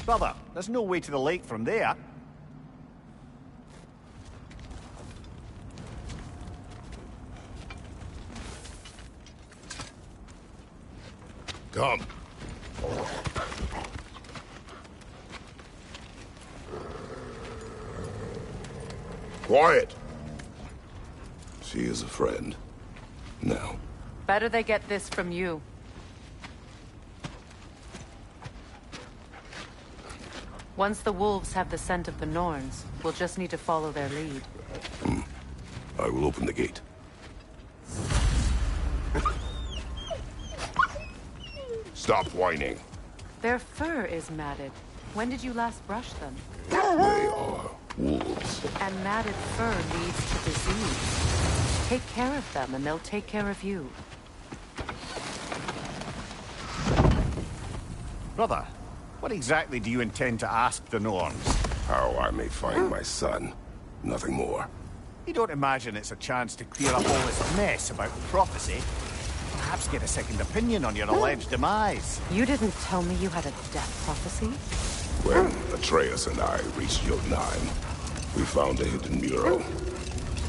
Brother, there's no way to the lake from there. Come. Quiet. She is a friend. Now. Better they get this from you. Once the wolves have the scent of the Norns, we'll just need to follow their lead. I will open the gate. Stop whining. Their fur is matted. When did you last brush them? They are wolves. And matted fur leads to disease. Take care of them, and they'll take care of you. Brother, what exactly do you intend to ask the Norns? How I may find my son. Nothing more. You don't imagine it's a chance to clear up all this mess about prophecy? Perhaps get a second opinion on your alleged demise. You didn't tell me you had a death prophecy? When Atreus and I reached Jotunheim, we found a hidden mural.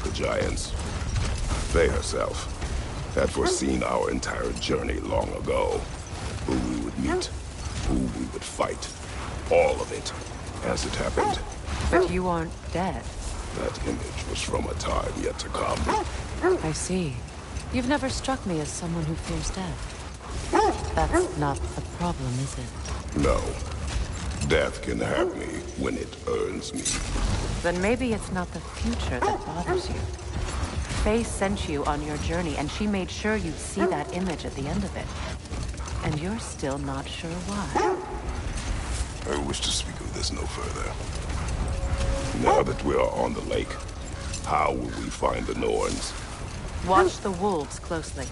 The Giants, Faye herself, had foreseen our entire journey long ago. Who we would meet, who we would fight. All of it, as it happened. But you aren't dead. That image was from a time yet to come. I see. You've never struck me as someone who fears death. That's not the problem, is it? No. Death can have me when it earns me. Then maybe it's not the future that bothers you. Faye sent you on your journey, and she made sure you'd see that image at the end of it. And you're still not sure why. I wish to speak of this no further. Now that we are on the lake, how will we find the Norns? Watch the wolves closely.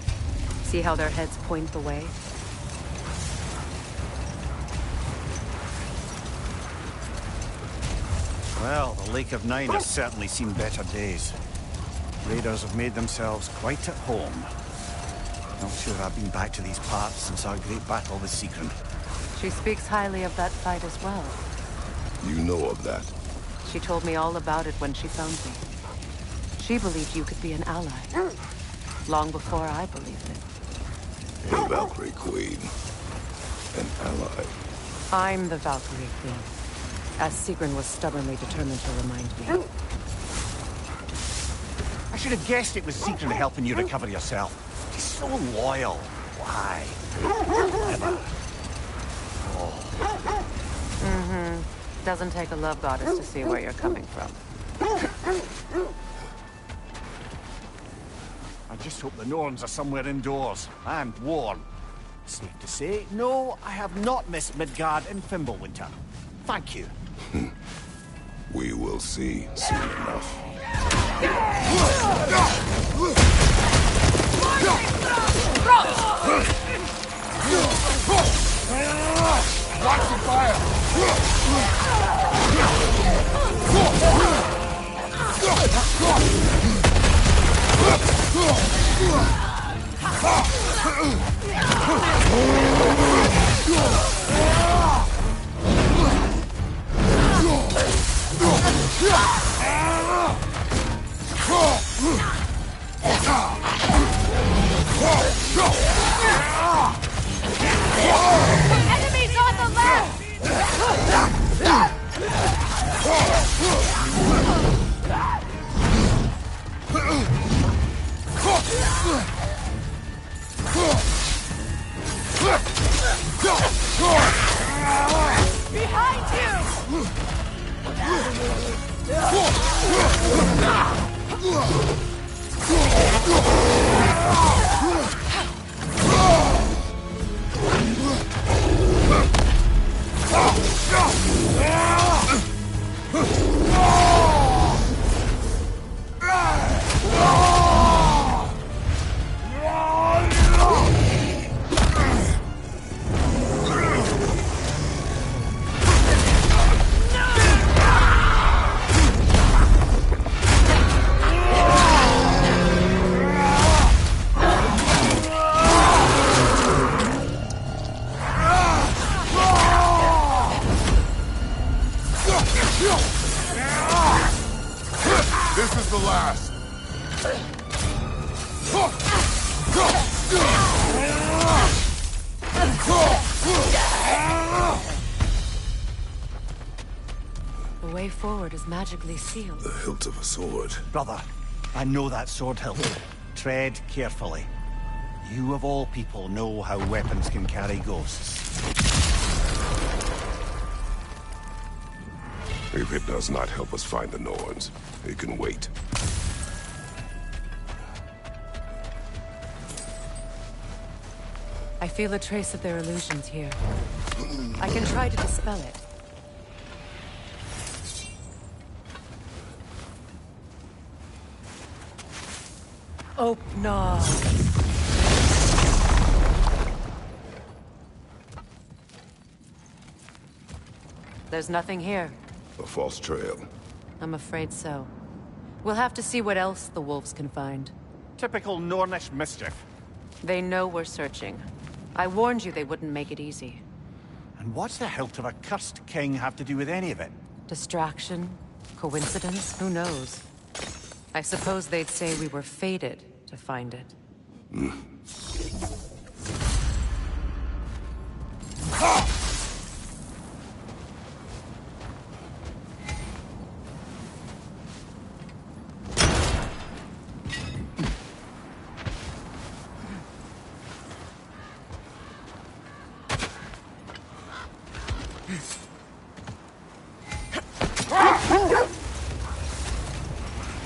See how their heads point the way? Well, the Lake of Nine has certainly seen better days. Raiders have made themselves quite at home. Not sure I've been back to these parts since our great battle with Sigrun. She speaks highly of that fight as well. You know of that? She told me all about it when she found me. She believed you could be an ally. Long before I believed it. A Valkyrie Queen. An ally. I'm the Valkyrie Queen. As Sigrun was stubbornly determined to remind me. I should have guessed it was Sigrun helping you recover yourself. She's so loyal. Why? Never. Doesn't take a love goddess to see where you're coming from. I just hope the Norns are somewhere indoors and warm. Safe to say, no, I have not missed Midgard in Fimbulwinter. Thank you. We will see soon enough. Watch the fire! Enemies on the left! Behind you! This is the last. The way forward is magically sealed. The hilt of a sword. Brother, I know that sword hilt. Tread carefully. You of all people know how weapons can carry ghosts. If it does not help us find the Norns, it can wait. I feel a trace of their illusions here. I can try to dispel it. Oh, no. There's nothing here. A false trail. I'm afraid so. We'll have to see what else the wolves can find. Typical Nornish mischief. They know we're searching. I warned you they wouldn't make it easy. And what's the hilt of a cursed king have to do with any of it? Distraction? Coincidence? Who knows? I suppose they'd say we were fated to find it.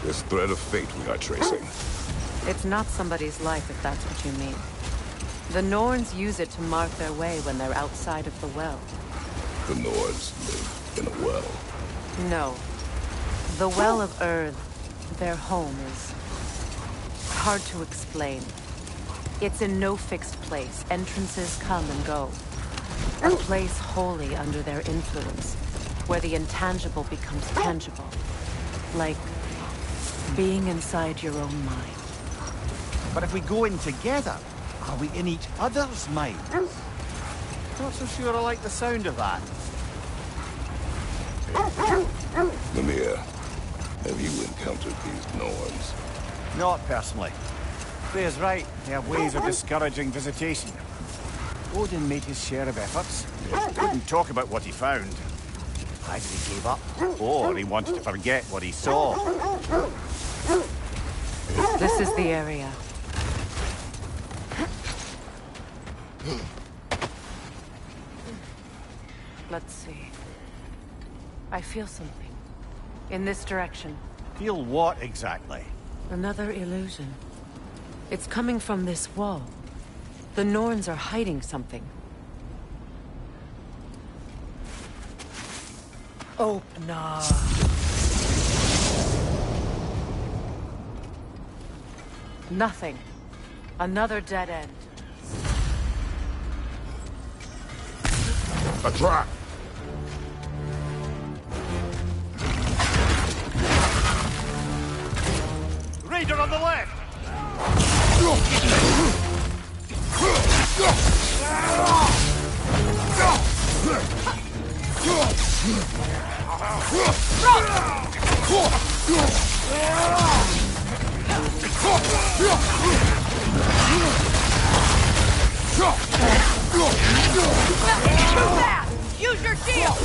This thread of fate we are tracing. It's not somebody's life, if that's what you mean. The Norns use it to mark their way when they're outside of the well. The Nords live in a well. No. The Well of Earth, their home, is hard to explain. It's in no fixed place. Entrances come and go. A place wholly under their influence, where the intangible becomes tangible. Like being inside your own mind. But if we go in together, are we in each other's mind? Not so sure I like the sound of that. Mimir, have you encountered these Norns? Not personally. Freya's right. They have ways of discouraging visitation. Odin made his share of efforts. Couldn't talk about what he found. Either he gave up, or he wanted to forget what he saw. This is the area. Let's see. I feel something. In this direction. Feel what exactly? Another illusion. It's coming from this wall. The Norns are hiding something. Open up. Nothing. Another dead end. A trap! Raider on the left! Use your shield!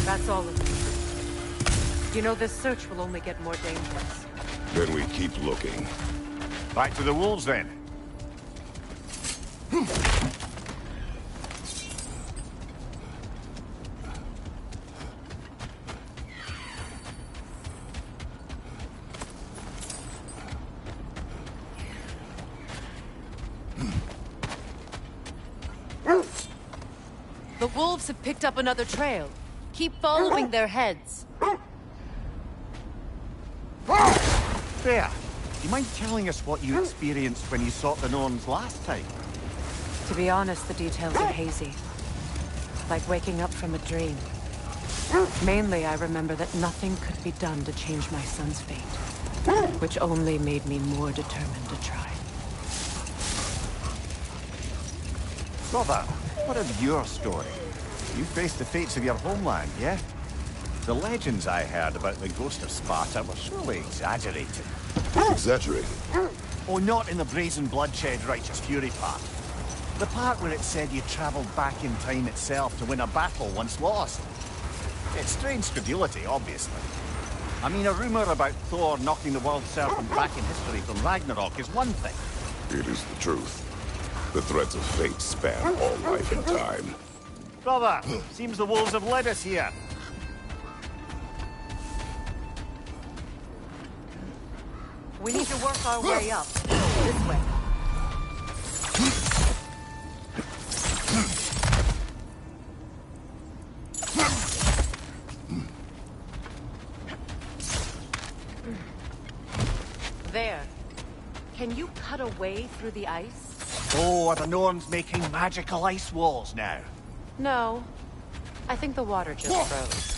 That's all of it. You know, this search will only get more dangerous. Then we keep looking. Back to the wolves, then. The wolves have picked up another trail. Keep following their heads. There. Do you mind telling us what you experienced when you sought the Norns last time? To be honest, the details are hazy. Like waking up from a dream. Mainly, I remember that nothing could be done to change my son's fate. Which only made me more determined to try. Brother, what of your story? You faced the fates of your homeland, yeah? The legends I heard about the ghost of Sparta were surely exaggerated. Exaggerated? Oh, not in the brazen bloodshed righteous fury part. The part where it said you travelled back in time itself to win a battle once lost. It's strange credulity, obviously. I mean, a rumour about Thor knocking the world serpent back in history from Ragnarok is one thing. It is the truth. The threads of fate span all life and time. Brother, seems the wolves have led us here. We need to work our way up. This way. There. Can you cut a way through the ice? Oh, are the Norns making magical ice walls now? No. I think the water just froze.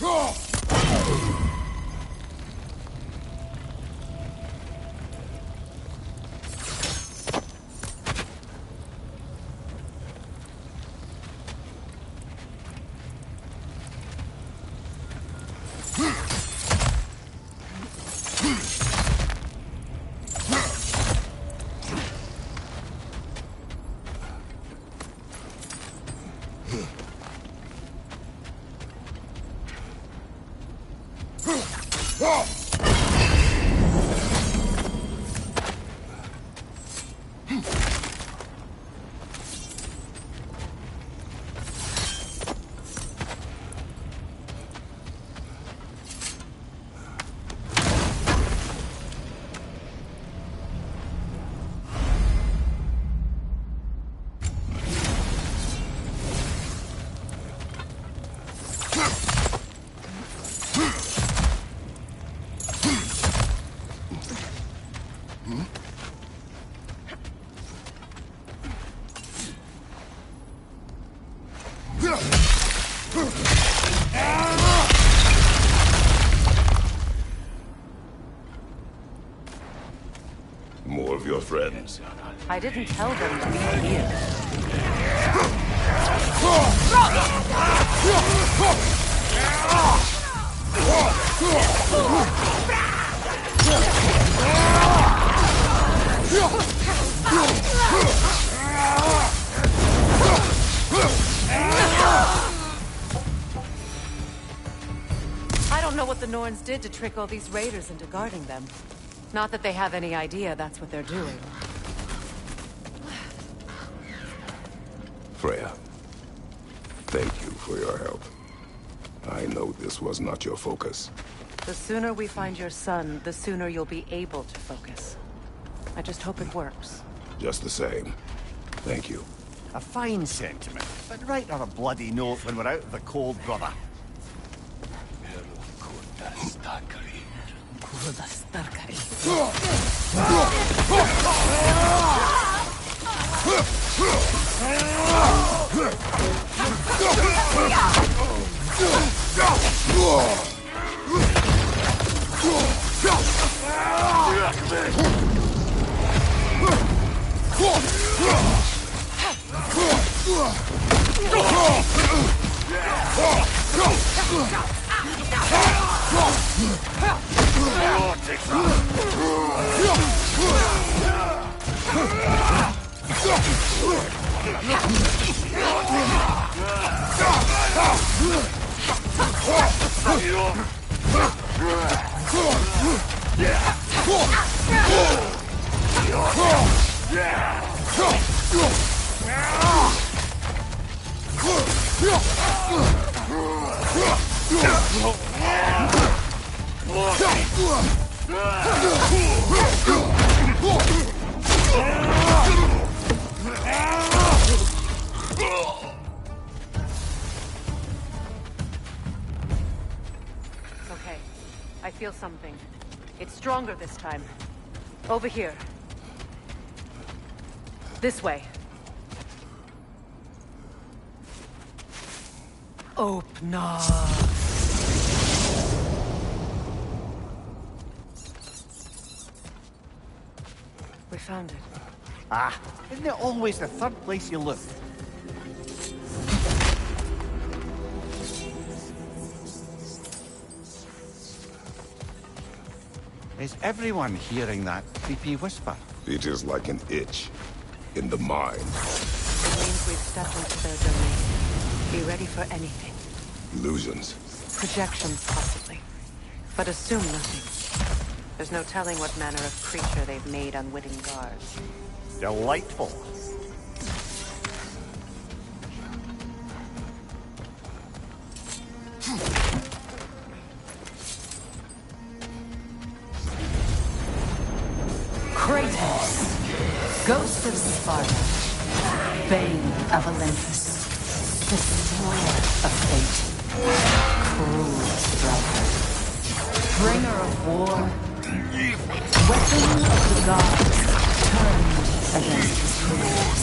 More of your friends. I didn't tell them to be here. I don't know what the Norns did to trick all these raiders into guarding them. Not that they have any idea that's what they're doing. Freya, thank you for your help. I know this was not your focus. The sooner we find your son, the sooner you'll be able to focus. I just hope it works. Just the same, thank you. A fine sentiment, but write her a bloody note when we're out of the cold, brother. something. It's stronger this time. Over here. This way. Open up. We found it. Ah, isn't it always the third place you look? Is everyone hearing that creepy whisper? It is like an itch in the mind. It means we've stepped into their domain. Be ready for anything. Illusions. Projections, possibly. But assume nothing. There's no telling what manner of creature they've made unwitting guards. Delightful. Kratos, Ghost of Sparta, Bane of Olympus, Destroyer of Fate, Cruel Striker, Bringer of War, Weapon of the Gods, turned against his creators.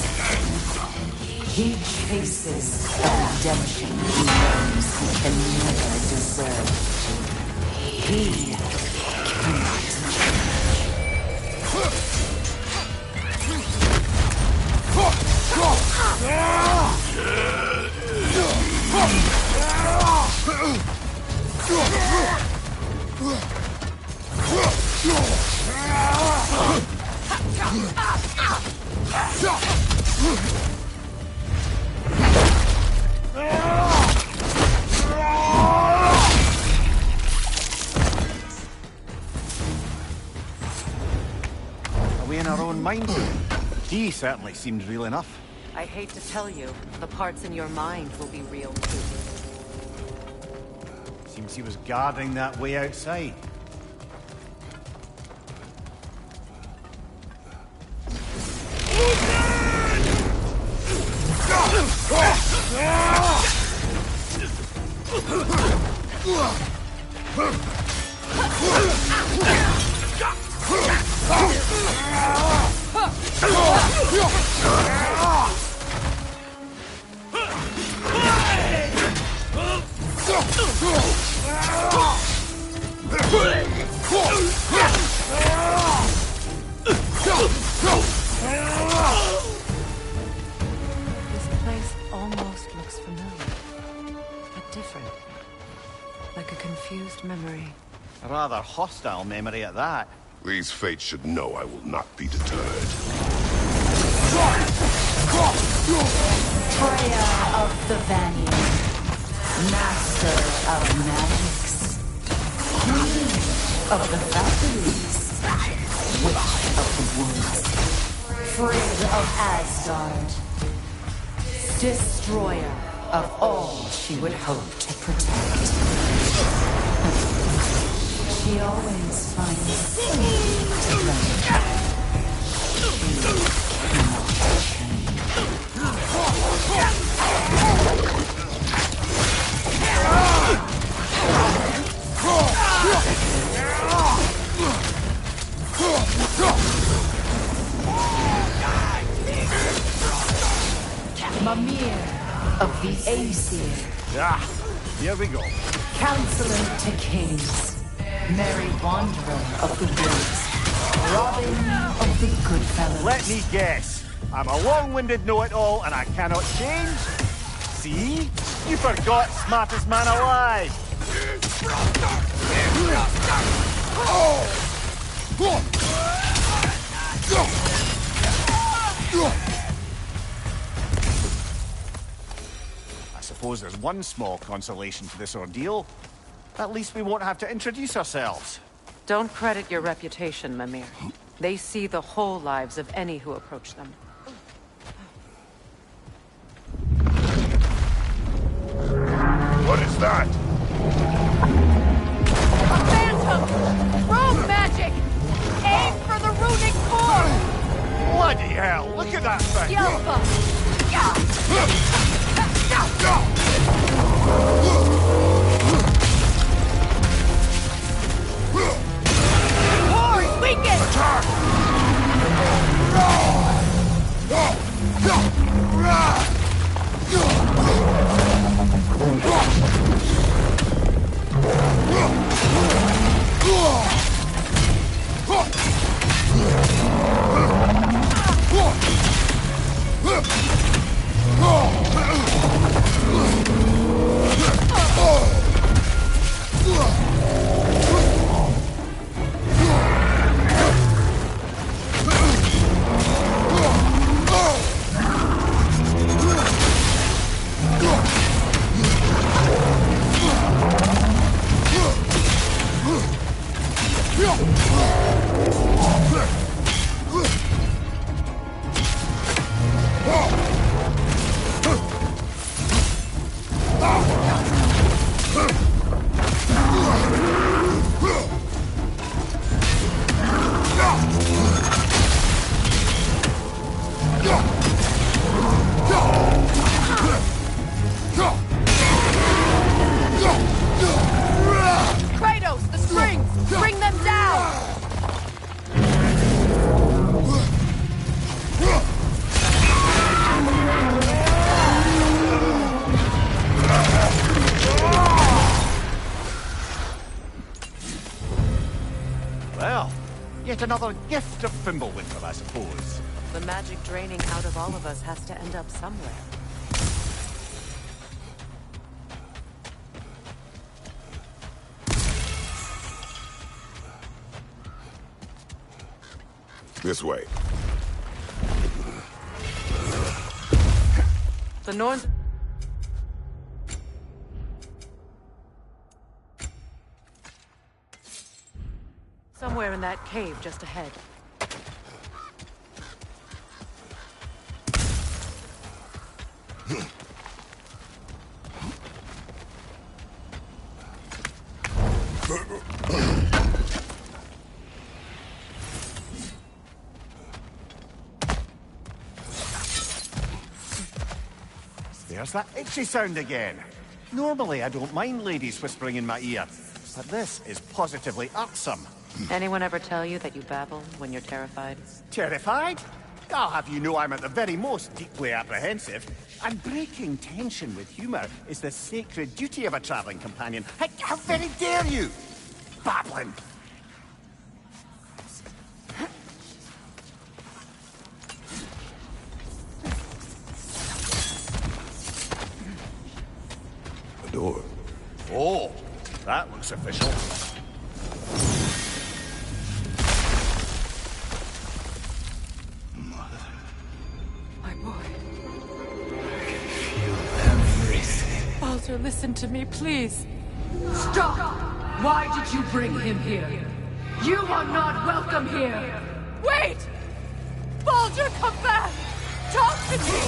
He chases the redemption he knows he can never deserve. He cannot change. Are we in our own minds? He certainly seemed real enough. I hate to tell you, the parts in your mind will be real too. Seems he was guarding that way outside. This place almost looks familiar, but different. Like a confused memory. A rather hostile memory at that. These fates should know I will not be deterred. Freya of the Vanir, Master of Magics, Queen of the Valkyries, Witch of the Woods, Frigg of Asgard, Destroyer of all she would hope to protect. She always finds something to blame. She cannot change. Mimir of the Aesir, Ah, here we go. Counselor to Kings, Merry Wanderer of the Woods, Robin of the Goodfellows. Let me guess. I'm a long-winded know-it-all and I cannot change? See? You forgot smartest man alive. I suppose there's one small consolation to this ordeal. At least we won't have to introduce ourselves. Don't credit your reputation, Mimir. They see the whole lives of any who approach them. What is that? A phantom! Rogue magic! Aim for the runic core! Bloody hell, look at that thing! Yelpa! Kratos, the strings! Bring them down! Well, yet another gift of Fimbulwinter, I suppose. The magic draining out of all of us has to end up somewhere. This way. The Norns... Somewhere in that cave just ahead. There's that itchy sound again. Normally, I don't mind ladies whispering in my ear, but this is positively irksome. Anyone ever tell you that you babble when you're terrified? Terrified? I'll have you know I'm at the very most deeply apprehensive. And breaking tension with humour is the sacred duty of a travelling companion. How very dare you! Babbling! A door. Oh, that looks official. My boy. Feel everything. Baldur, listen to me, please. Stop! Why did you bring him here? You are not welcome here! Wait! Baldur, come back! Talk to me!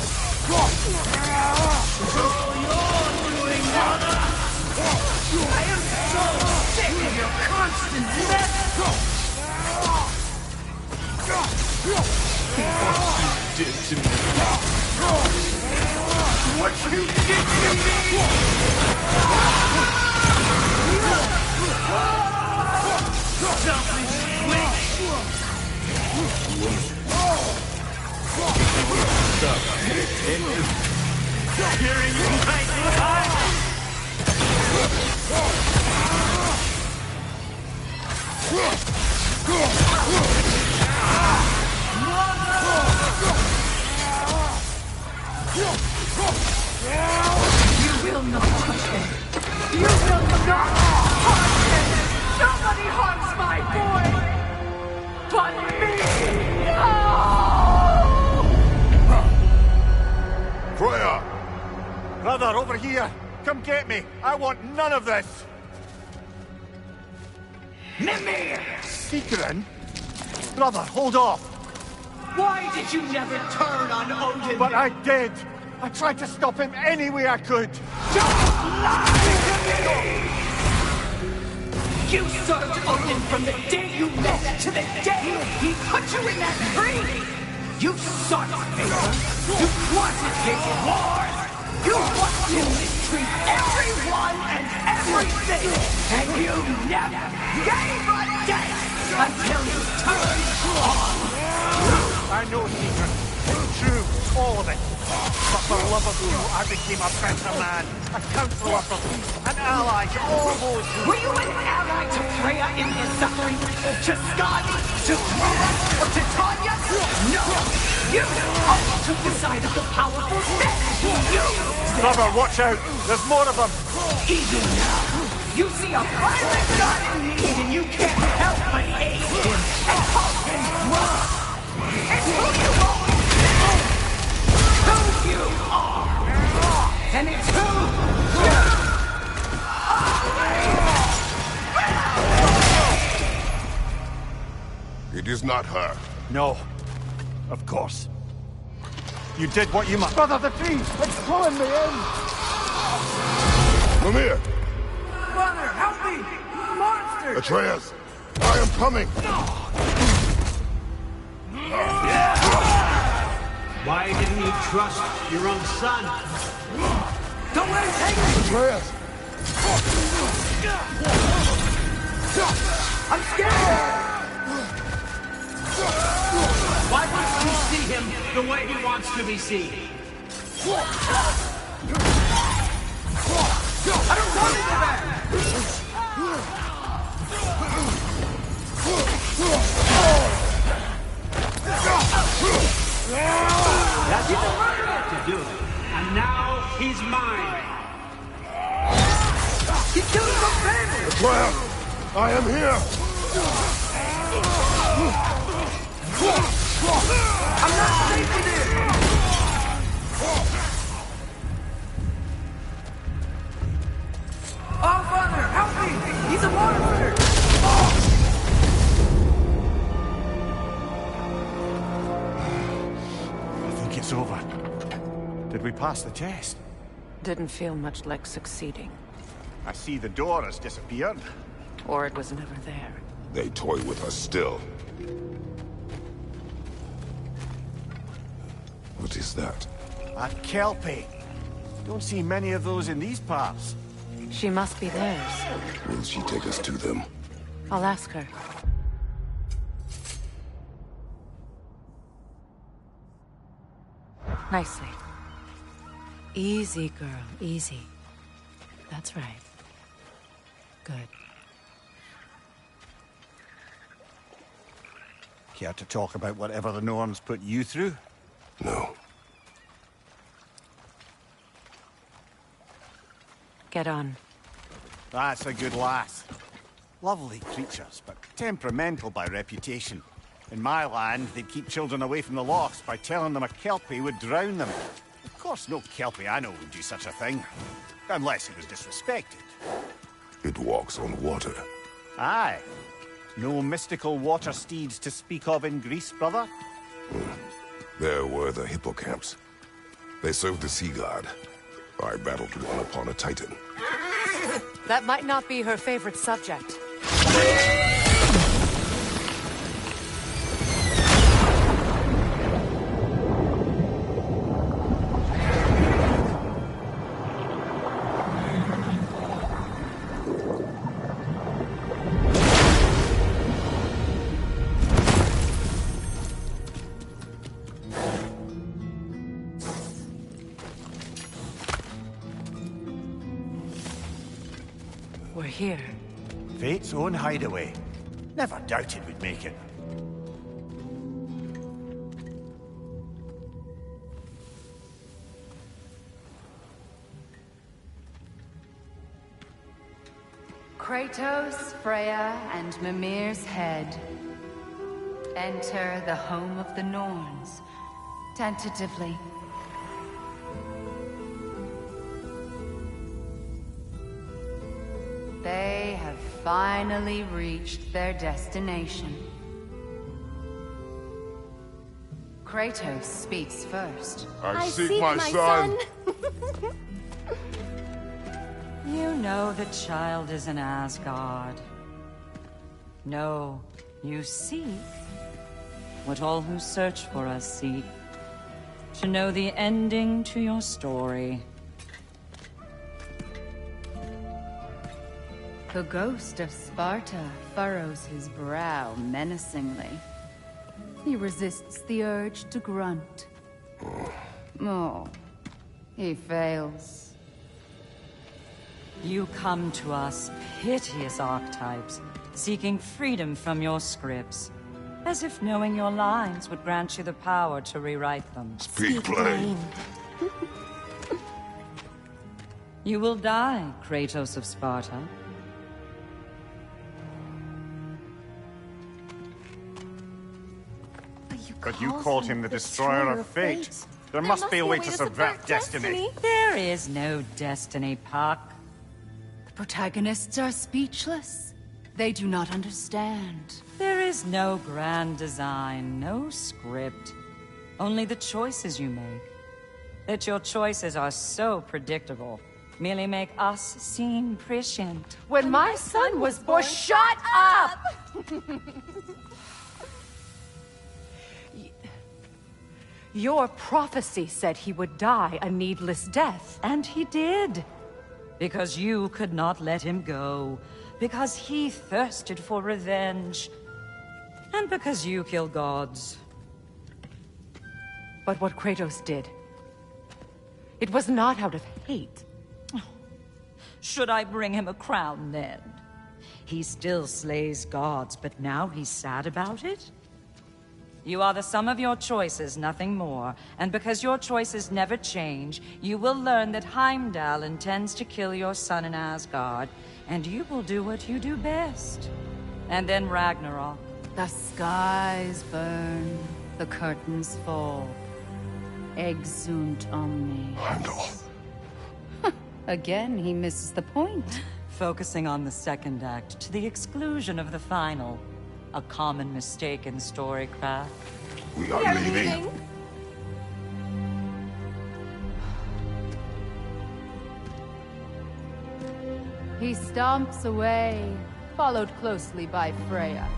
I am so sick of your constant mess! Did to me. What you did to me! Selfish Hearing you lightning high. You will not touch him! You will not harm him! Nobody harms my boy! But me! No! Freya! Brother, over here! Come get me! I want none of this! Mimir! Secret? Brother, hold off! Why did you never turn on Odin? But I did! I tried to stop him any way I could! Don't lie to me! You served Odin from the day you met to the day he put you in that tree! You sought favor! You wanted his wars! You wanted to mistreat everyone and everything! And you never gave a damn until you turned on! I know, Secret. It's true, all of it. But for love of you, I became a better man, a counselor for peace, an ally to all those who... Were you an ally to Freya in his suffering? To Skadi? To Roma? Or to Tanya? No! You only took the side of the powerful men! You! Brother, watch out! There's more of them! Even now, you see a violent god in need and you can't help but aid him and call him love! It's who you always been! Who you are! And it's who you are! It is not her. No. Of course. You did what you must. Brother, the trees! It's pulling me in! Mimir! Mother, help me! Monster! Atreus! I am coming! Why didn't you trust your own son? Don't let him take me! Atreus! I'm scared! Why wouldn't you see him the way he wants to be seen? I don't want to go back! That's all I had to do. And now he's mine. He killed his own family! Atreus! I am here! I'm not safe in here! Oh, Father, help me! He's a monster! I think it's over. Did we pass the test? Didn't feel much like succeeding. I see the door has disappeared. Or it was never there. They toy with us still. What is that? A Kelpie. Don't see many of those in these parts. She must be theirs. Will she take us to them? I'll ask her. Nicely. Easy, girl, easy. That's right. Good. Care to talk about whatever the Norns put you through? No. Get on. That's a good lass. Lovely creatures, but temperamental by reputation. In my land, they'd keep children away from the lochs by telling them a Kelpie would drown them. Of course, no Kelpie I know would do such a thing. Unless it was disrespected. It walks on water. Aye. No mystical water steeds to speak of in Greece, brother? There were the hippocamps. They served the sea god. I battled one upon a titan. That might not be her favorite subject. We're here. Fate's own hideaway. Never doubted we'd make it. Kratos, Freya, and Mimir's head. Enter the home of the Norns. Tentatively. They have finally reached their destination. Kratos speaks first. I seek my son! You know the child is in Asgard. No, you seek what all who search for us seek. To know the ending to your story. The ghost of Sparta furrows his brow menacingly. He resists the urge to grunt. Oh, he fails. You come to us, piteous archetypes, seeking freedom from your scripts. As if knowing your lines would grant you the power to rewrite them. Speak plain. You will die, Kratos of Sparta. But you called him the Destroyer of Fate. There must be a way to subvert destiny. There is no destiny, Puck. The protagonists are speechless. They do not understand. There is no grand design, no script. Only the choices you make. That your choices are so predictable merely make us seem prescient. When my son was born, shut up! Your prophecy said he would die a needless death. And he did. Because you could not let him go. Because he thirsted for revenge. And because you kill gods. But what Kratos did, it was not out of hate. Should I bring him a crown then? He still slays gods, but now he's sad about it? You are the sum of your choices, nothing more. And because your choices never change, you will learn that Heimdall intends to kill your son in Asgard, and you will do what you do best. And then Ragnarok. The skies burn, the curtains fall. Exunt omnes. Heimdall. Again, he misses the point. Focusing on the second act to the exclusion of the final. A common mistake in storycraft. We are leaving. He stomps away, followed closely by Freya.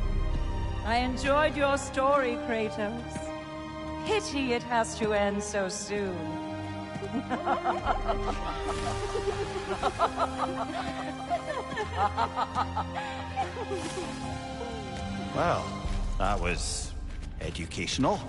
I enjoyed your story, Kratos. Pity it has to end so soon. Well, that was educational.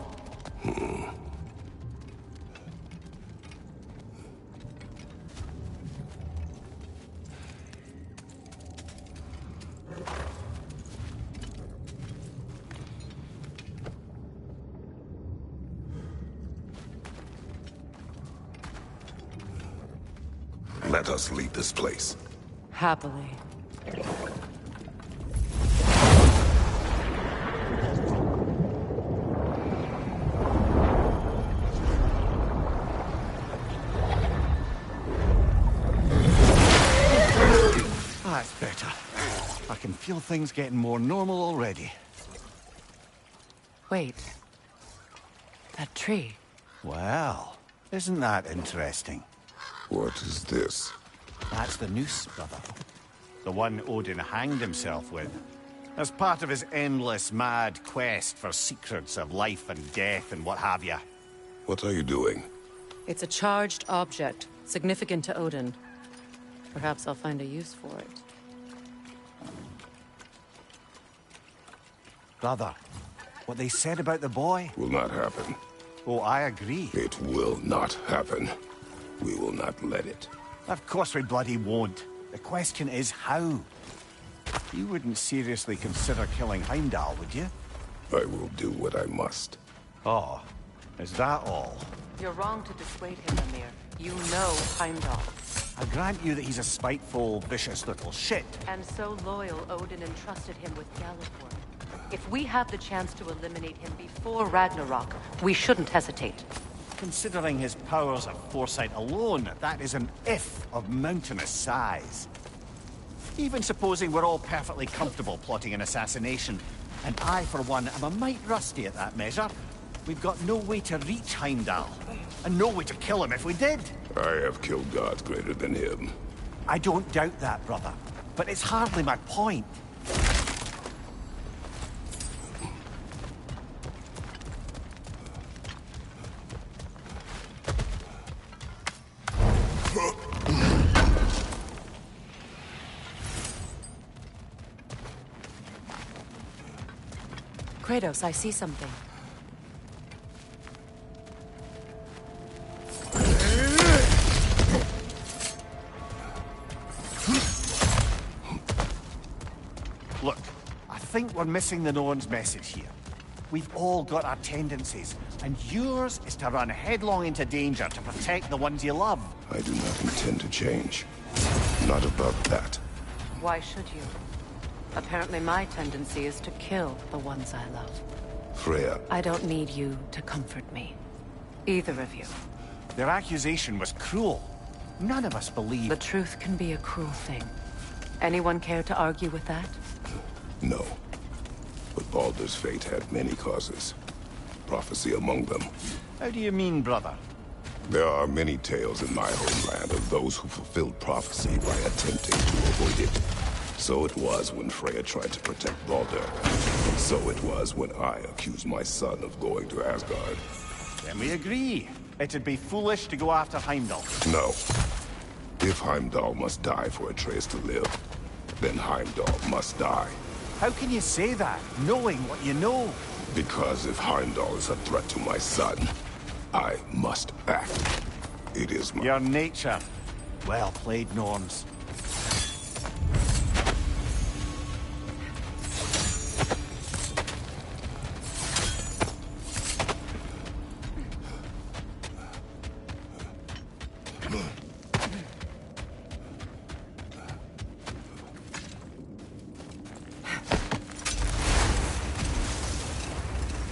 Let us leave this place. Happily. That's better. I can feel things getting more normal already. Wait. That tree. Well, isn't that interesting? What is this? That's the noose, brother. The one Odin hanged himself with. As part of his endless, mad quest for secrets of life and death and what have you. What are you doing? It's a charged object, significant to Odin. Perhaps I'll find a use for it. Brother, what they said about the boy? Will not happen. Oh, I agree. It will not happen. We will not let it. Of course we bloody won't. The question is how? You wouldn't seriously consider killing Heimdall, would you? I will do what I must. Oh, is that all? You're wrong to dissuade him, Amir. You know Heimdall. I grant you that he's a spiteful, vicious little shit. And so loyal, Odin entrusted him with Galliford. If we have the chance to eliminate him before Ragnarok, we shouldn't hesitate. Considering his powers of foresight alone, that is an if of mountainous size. Even supposing we're all perfectly comfortable plotting an assassination, and I, for one, am a mite rusty at that measure, we've got no way to reach Heimdall, and no way to kill him if we did. I have killed gods greater than him. I don't doubt that, brother, but it's hardly my point. Kratos, I see something. Look, I think we're missing the Norn's message here. We've all got our tendencies, and yours is to run headlong into danger to protect the ones you love. I do not intend to change. Not about that. Why should you? Apparently my tendency is to kill the ones I love. Freya. I don't need you to comfort me. Either of you. Their accusation was cruel. None of us believe... The truth can be a cruel thing. Anyone care to argue with that? No. But Baldur's fate had many causes. Prophecy among them. How do you mean, brother? There are many tales in my homeland of those who fulfilled prophecy by attempting to avoid it. So it was when Freya tried to protect Baldur. And so it was when I accused my son of going to Asgard. Then we agree. It'd be foolish to go after Heimdall. No. If Heimdall must die for Atreus to live, then Heimdall must die. How can you say that, knowing what you know? Because if Heimdall is a threat to my son, I must act. It is my... Your nature. Well played, Norns.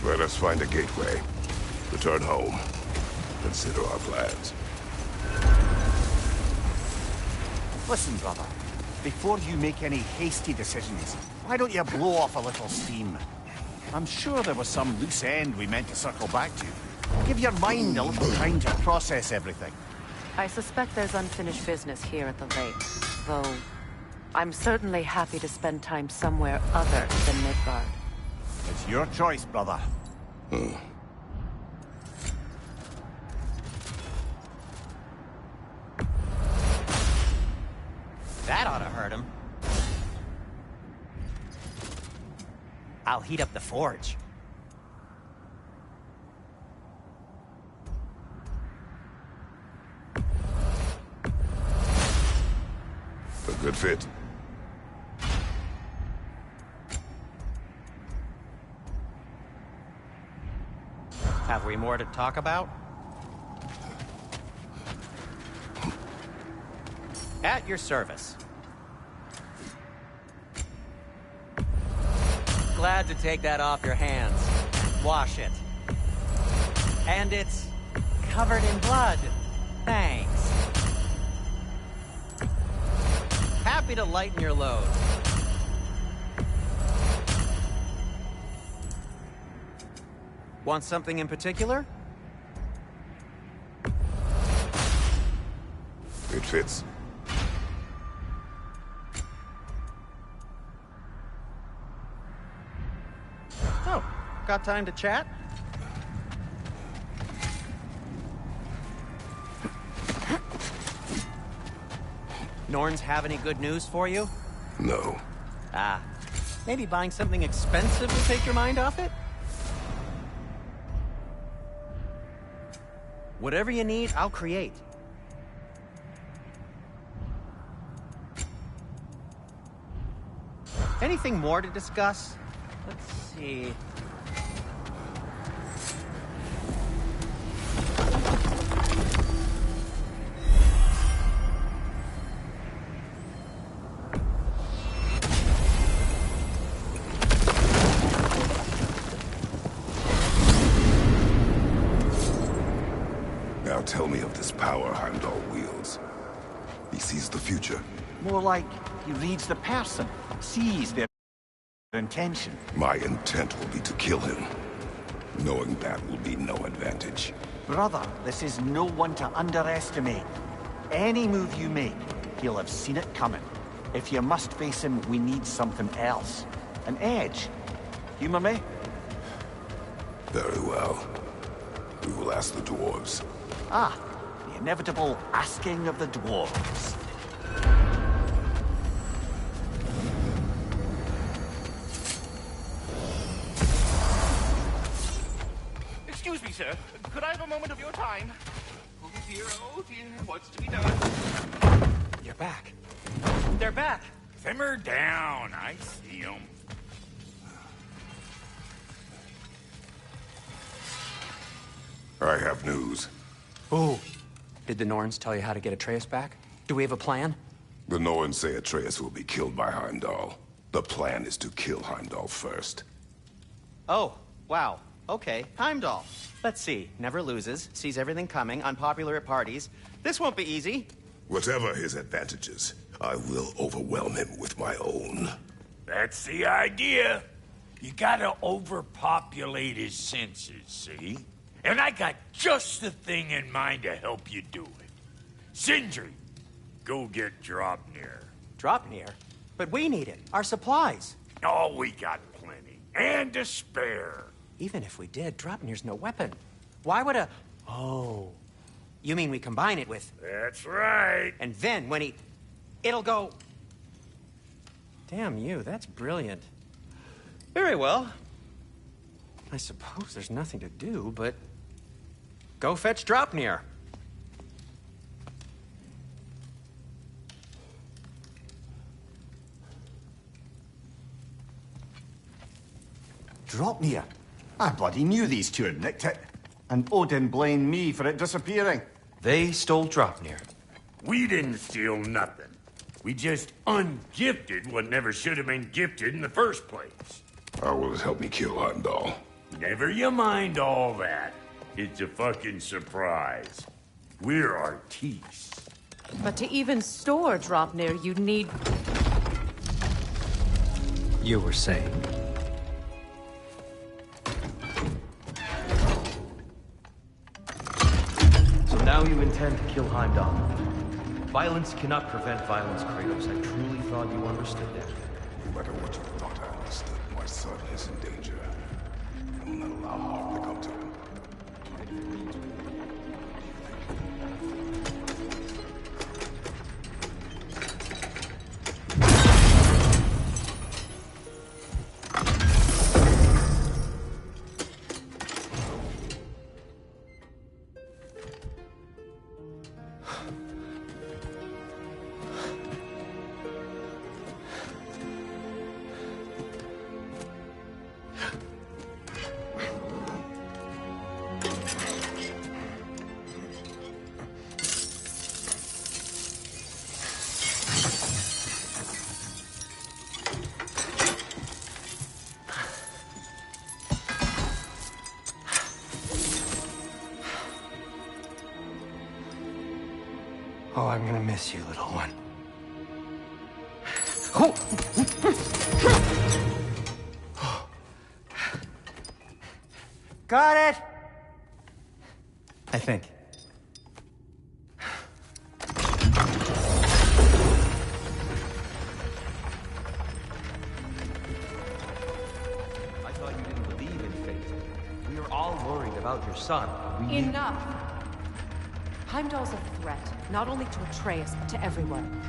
Let us find a gateway. Return home. Consider our plans. Listen, brother. Before you make any hasty decisions, why don't you blow off a little steam? I'm sure there was some loose end we meant to circle back to. Give your mind a little time to process everything. I suspect there's unfinished business here at the lake, though I'm certainly happy to spend time somewhere other than Midgard. It's your choice, brother. That ought to hurt him. I'll heat up the forge. A good fit. Have we more to talk about? At your service. Glad to take that off your hands. Wash it. And it's covered in blood. Thanks. Happy to lighten your load. Want something in particular? It fits. Oh, got time to chat? Norns have any good news for you? No. Ah, maybe buying something expensive will take your mind off it? Whatever you need, I'll create. Anything more to discuss? Let's see. Now tell me of this power Heimdall wields. He sees the future. More like he reads the person, sees their intention. My intent will be to kill him. Knowing that will be no advantage. Brother, this is no one to underestimate. Any move you make, he'll have seen it coming. If you must face him, we need something else. An edge. Humor me? Very well. We will ask the dwarves. Ah, the inevitable asking of the dwarves. Excuse me, sir. Could I have a moment of your time? Oh dear, what's to be done? You're back. They're back. Simmer down. I see 'em. I have news. Ooh. Did the Norns tell you how to get Atreus back? Do we have a plan? The Norns say Atreus will be killed by Heimdall. The plan is to kill Heimdall first. Oh, wow. Okay, Heimdall. Let's see. Never loses, sees everything coming, unpopular at parties. This won't be easy. Whatever his advantages, I will overwhelm him with my own. That's the idea. You gotta overpopulate his senses, see? And I got just the thing in mind to help you do it. Sindri, go get Dropnir. Dropnir? But we need it. Our supplies. Oh, we got plenty. And to spare. Even if we did, Dropnir's no weapon. Why would a... Oh. You mean we combine it with... That's right. And then when he... It'll go... Damn you, that's brilliant. Very well. I suppose there's nothing to do, but... Go fetch Dropnir. Dropnir? I bloody knew these two had nicked it. And Odin blamed me for it disappearing. They stole Dropnir. We didn't steal nothing. We just ungifted what never should have been gifted in the first place. How will it help me kill Heimdall? Never you mind all that. It's a fucking surprise. We're artistes. But to even store Dropnir, you'd need... You were saying? So now you intend to kill Heimdall. Violence cannot prevent violence, Kratos. I truly thought you understood that. No matter what you thought I understood, my son is in danger. I will not allow harm to come to him. Oh, I'm gonna miss you, little one. Got it! I think. I thought you didn't believe in fate. We were all worried about your son. Enough! Heimdall's a threat, not only to Atreus, but to everyone.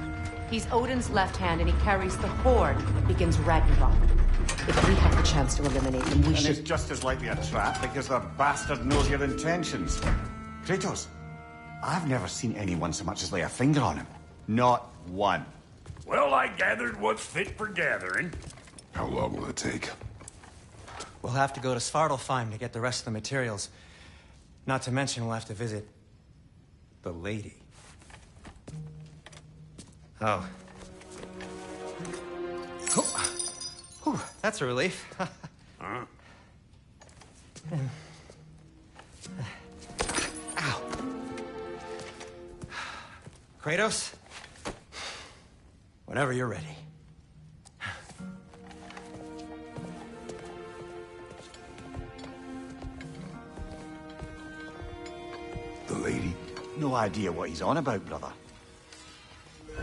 He's Odin's left hand, and he carries the horde that begins Ragnarok. If we have the chance to eliminate him, we should... And it's just as likely a trap because the bastard knows your intentions. Kratos, I've never seen anyone so much as lay a finger on him. Not one. Well, I gathered what's fit for gathering. How long will it take? We'll have to go to Svartalfheim to get the rest of the materials. Not to mention we'll have to visit... the lady. Oh. Whew, that's a relief. Huh? Ow. Kratos? Whenever you're ready. The lady? No idea what he's on about, brother. I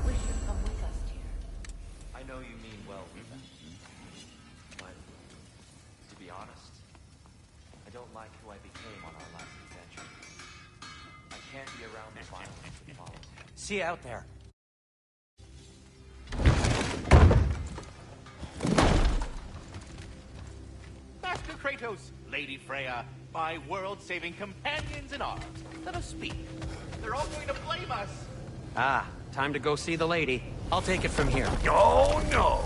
wish you'd come with us, dear. I know you mean well, Rita. But, to be honest, I don't like who I became on our last adventure. I can't be around the violence that follows. See you out there. Master Kratos, Lady Freya, my world-saving companions in arms. Let us speak. They're all going to blame us. Ah, time to go see the lady. I'll take it from here. Oh, no.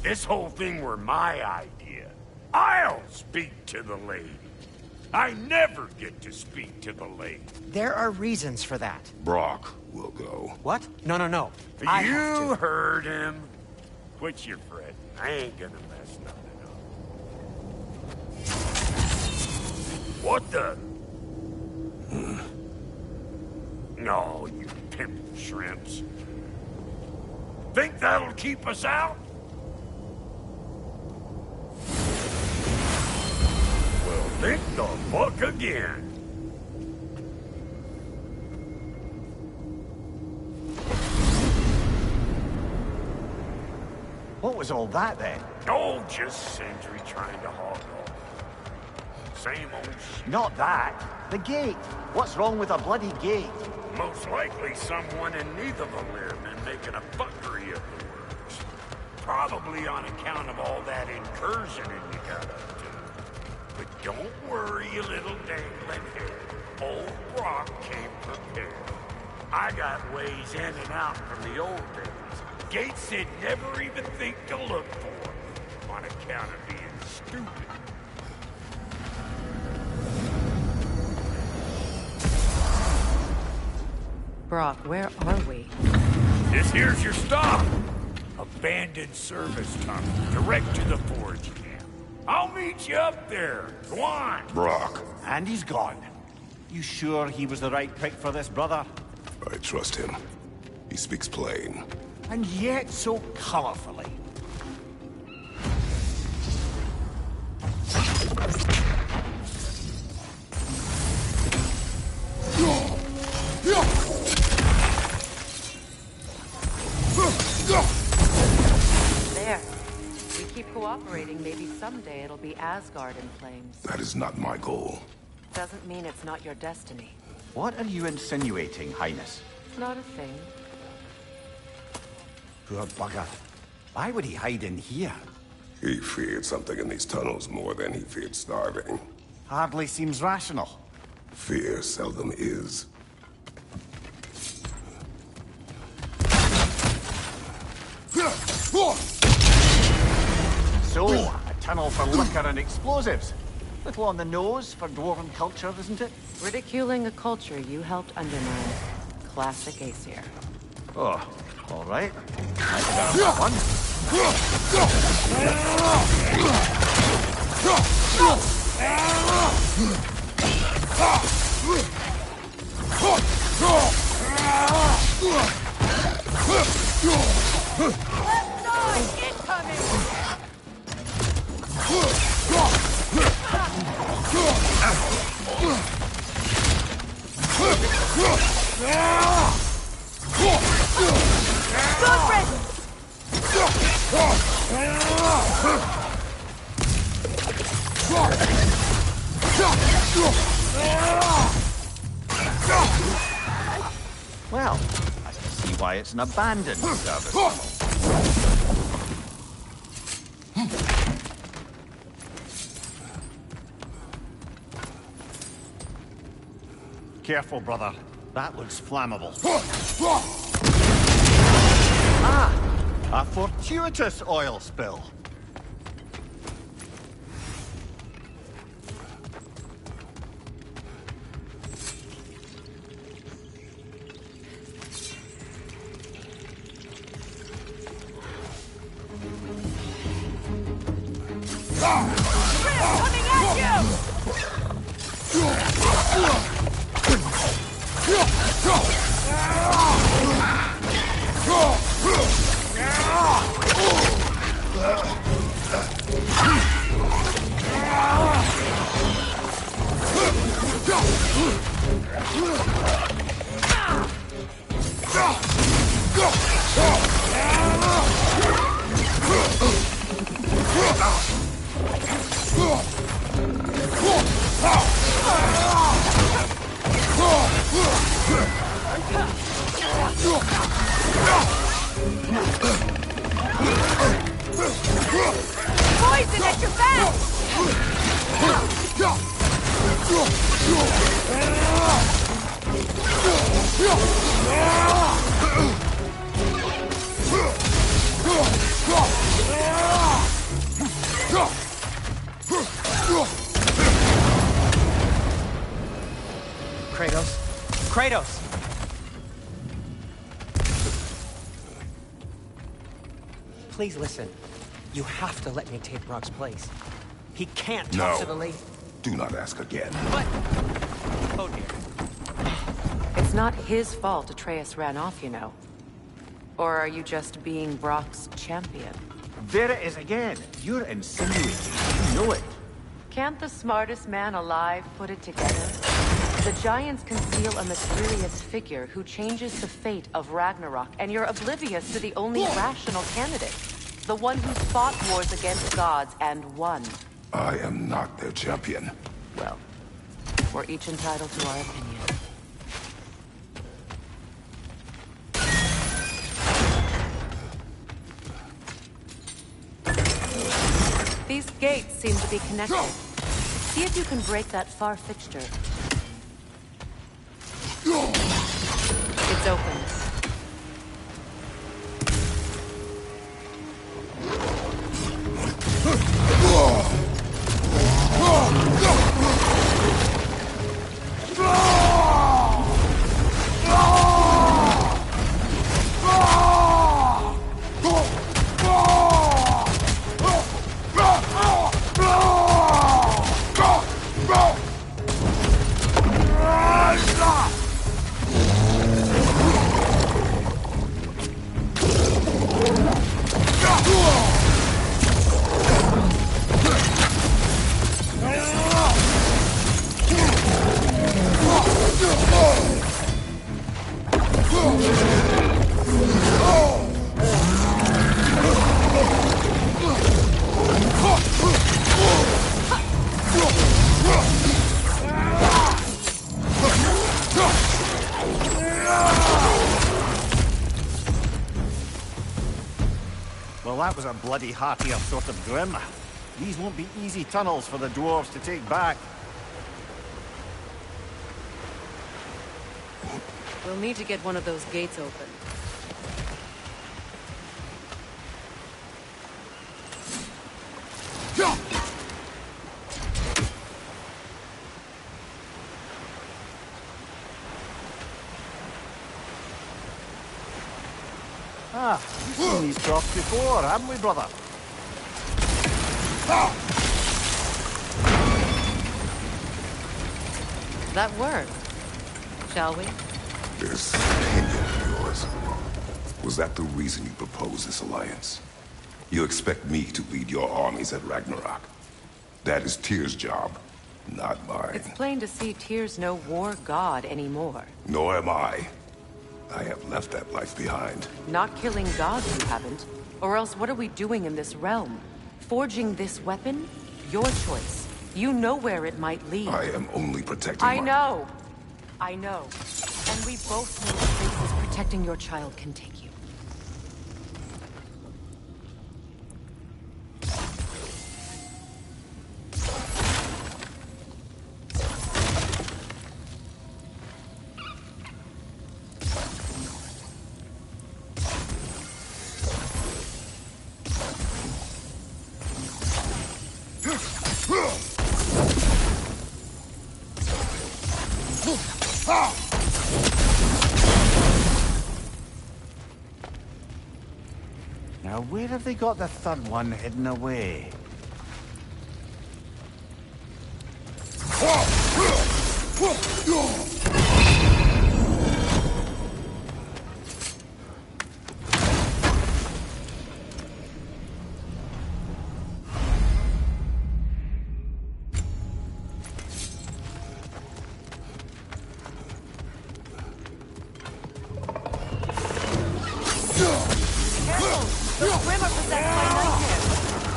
This whole thing were my idea. I'll speak to the lady. I never get to speak to the lady. There are reasons for that. Brock will go. What? No, no, no. I have You to. heard him. Quit your fretting. I ain't gonna mess nothing up. What the? No, you pimp shrimps. Think that'll keep us out? Look again. What was all that then? Oh, just Sindri trying to hog off. Same old shit. Not that. The gate. What's wrong with a bloody gate? Most likely someone in Nidavellir been making a fuckery of the works. Probably on account of all that incursioning you got up to. But don't worry, you little dangling head. Old Brock came prepared. I got ways in and out from the old days. Gates they'd never even think to look for, on account of being stupid. Brock, where are we? This here's your stop. Abandoned service tunnel, direct to the forge camp. I'll meet you up there. Go on. Brock. And he's gone. You sure he was the right pick for this, brother? I trust him. He speaks plain. And yet so colorfully. There. We keep cooperating, maybe someday it'll be Asgard in flames. That is not my goal. Doesn't mean it's not your destiny. What are you insinuating, Highness? Not a thing. Poor bugger. Why would he hide in here? He feared something in these tunnels more than he feared starving. Hardly seems rational. Fear seldom is. So, a tunnel for liquor and explosives. Little on the nose for dwarven culture, isn't it? Ridiculing a culture you helped undermine. Classic Aesir. Oh, all right. That's that one. Well, I can see why it's an abandoned service tunnel. Careful, brother. That looks flammable. Ah! A fortuitous oil spill. Poison at your back! Kratos? Kratos! Please listen. You have to let me take Brock's place. He can't talk No. to the lady. Do not ask again. But... Oh dear. It's not his fault Atreus ran off, you know. Or are you just being Brock's champion? There it is again. You're insinuating. You know it. Can't the smartest man alive put it together? The Giants conceal a mysterious figure who changes the fate of Ragnarok, and you're oblivious to the only rational candidate. The one who's fought wars against gods and won. I am not their champion. Well, we're each entitled to our opinion. These gates seem to be connected. See if you can break that far fixture. It's open. Well, that was a bloody heartier sort of grim. These won't be easy tunnels for the dwarves to take back. We'll need to get one of those gates open. Ah, we've seen these drops before, haven't we, brother? That worked. Shall we? This opinion of yours, was that the reason you proposed this alliance? You expect me to lead your armies at Ragnarok? That is Tyr's job, not mine. It's plain to see Tyr's no war god anymore. Nor am I. I have left that life behind. Not killing gods, you haven't. Or else what are we doing in this realm? Forging this weapon? Your choice. You know where it might lead. I am only protecting I know. And we both know the places protecting your child can take you. Now, where have they got the third one hidden away?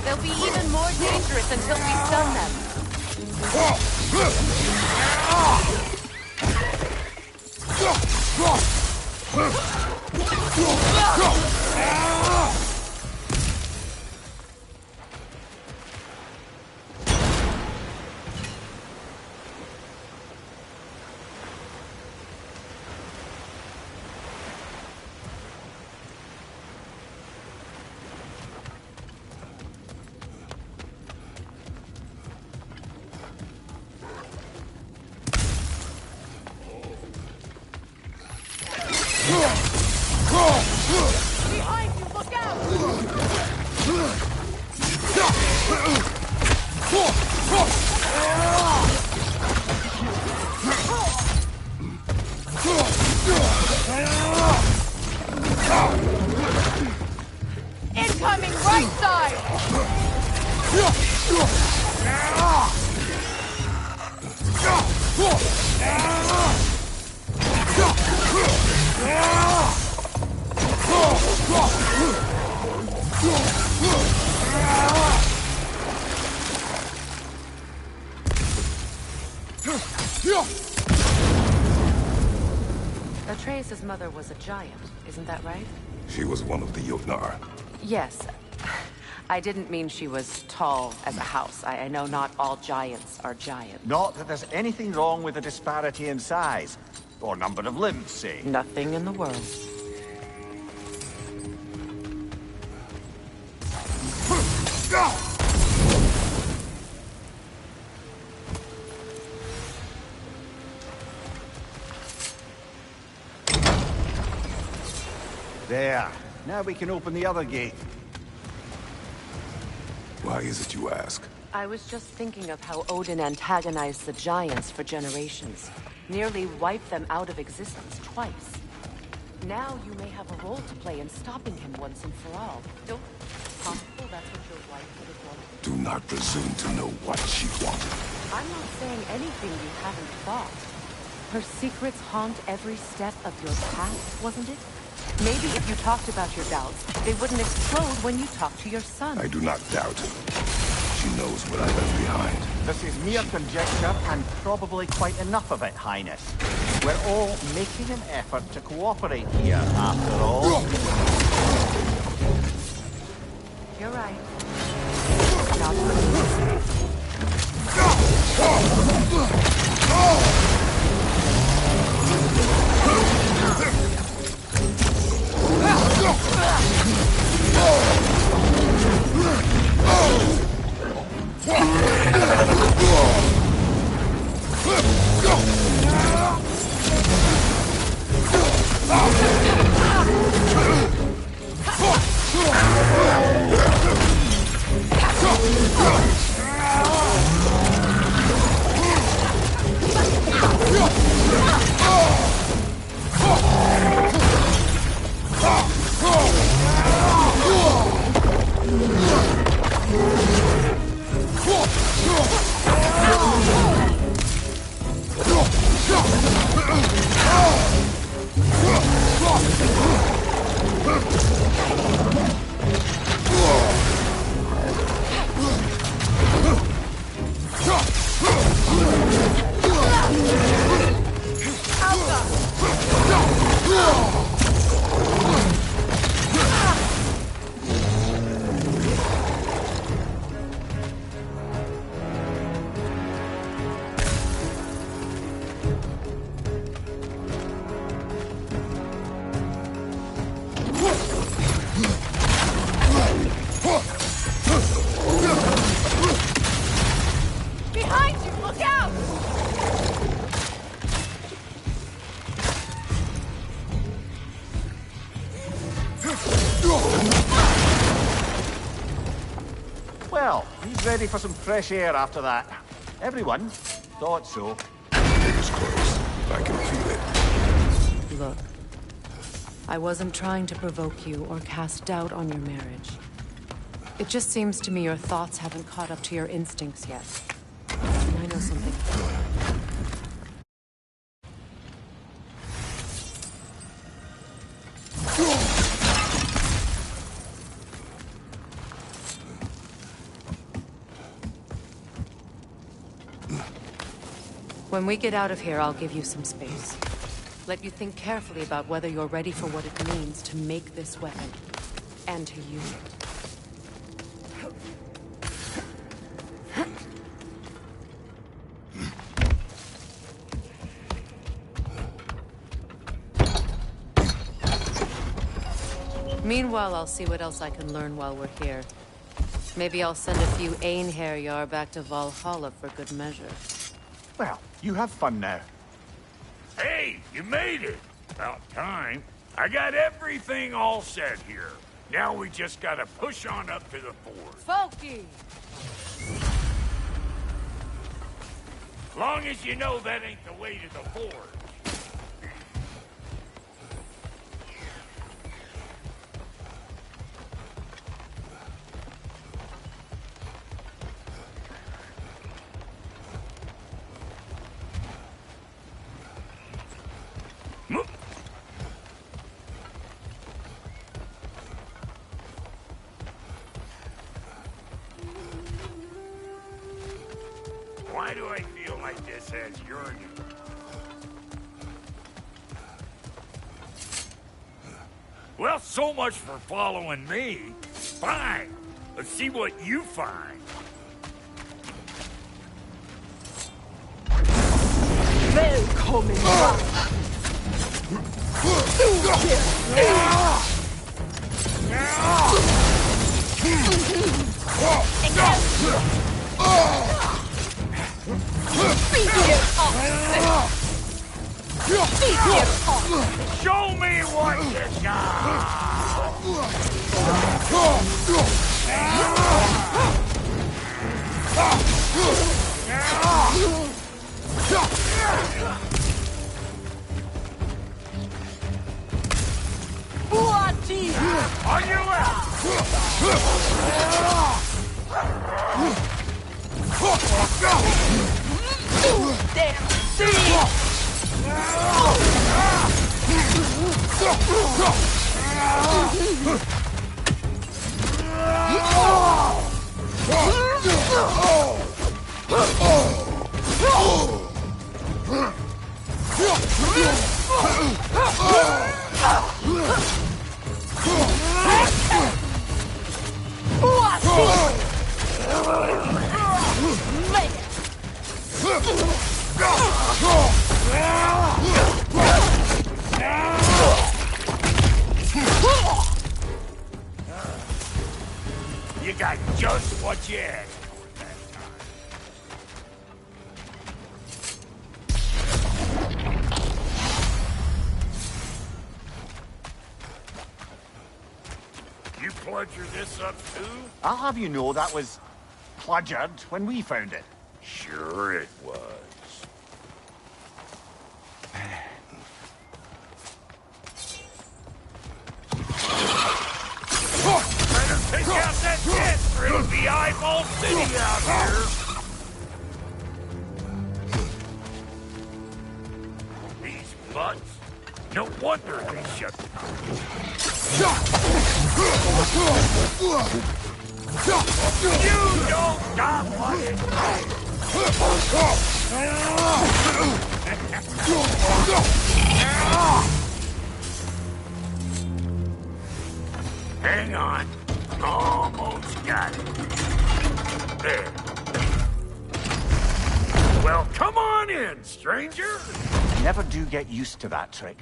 They'll be even more dangerous until we stun them. Behind you, look out! Incoming right side! Atreus' mother was a giant, isn't that right? She was one of the Jotnar. Yes. I didn't mean she was tall as a house. I know not all giants are giants. Not that there's anything wrong with the disparity in size. Or number of limbs, say. Nothing in the world. There. Now we can open the other gate. Why is it you ask? I was just thinking of how Odin antagonized the giants for generations. Nearly wiped them out of existence twice. Now you may have a role to play in stopping him once and for all. Don't think it's possible that's what your wife would have wanted. Do not presume to know what she wanted. I'm not saying anything you haven't thought. Her secrets haunt every step of your path, wasn't it? Maybe if you talked about your doubts, they wouldn't explode when you talk to your son. I do not doubt. She knows what I left behind. This is mere conjecture, and probably quite enough of it, Highness. We're all making an effort to cooperate here, after all. You're right. Not for Well, he's ready for some fresh air after that. Everyone thought so. It is close. I can feel it. Look, I wasn't trying to provoke you or cast doubt on your marriage. It just seems to me your thoughts haven't caught up to your instincts yet. And I know something. When we get out of here, I'll give you some space. Let you think carefully about whether you're ready for what it means to make this weapon, and to use it. Meanwhile, I'll see what else I can learn while we're here. Maybe I'll send a few Einherjar back to Valhalla for good measure. Well, you have fun now. Hey, you made it! About time. I got everything all set here. Now we just gotta push on up to the fort. Folky! Long as you know that ain't the way to the fort. Why do I feel like this has your name? Well, so much for following me. Fine. Let's see what you find. Välkommen fram! Show me what you got! On your You got just what you asked for that time. You pludger this up too? I'll have you know that was pludgered when we found it. Sure it was. Better take out that jet or it'll be eyeball city out here. These butts. No wonder they shut You don't got what it Hang on. Almost got it. There. Well, come on in, stranger. Never do get used to that trick.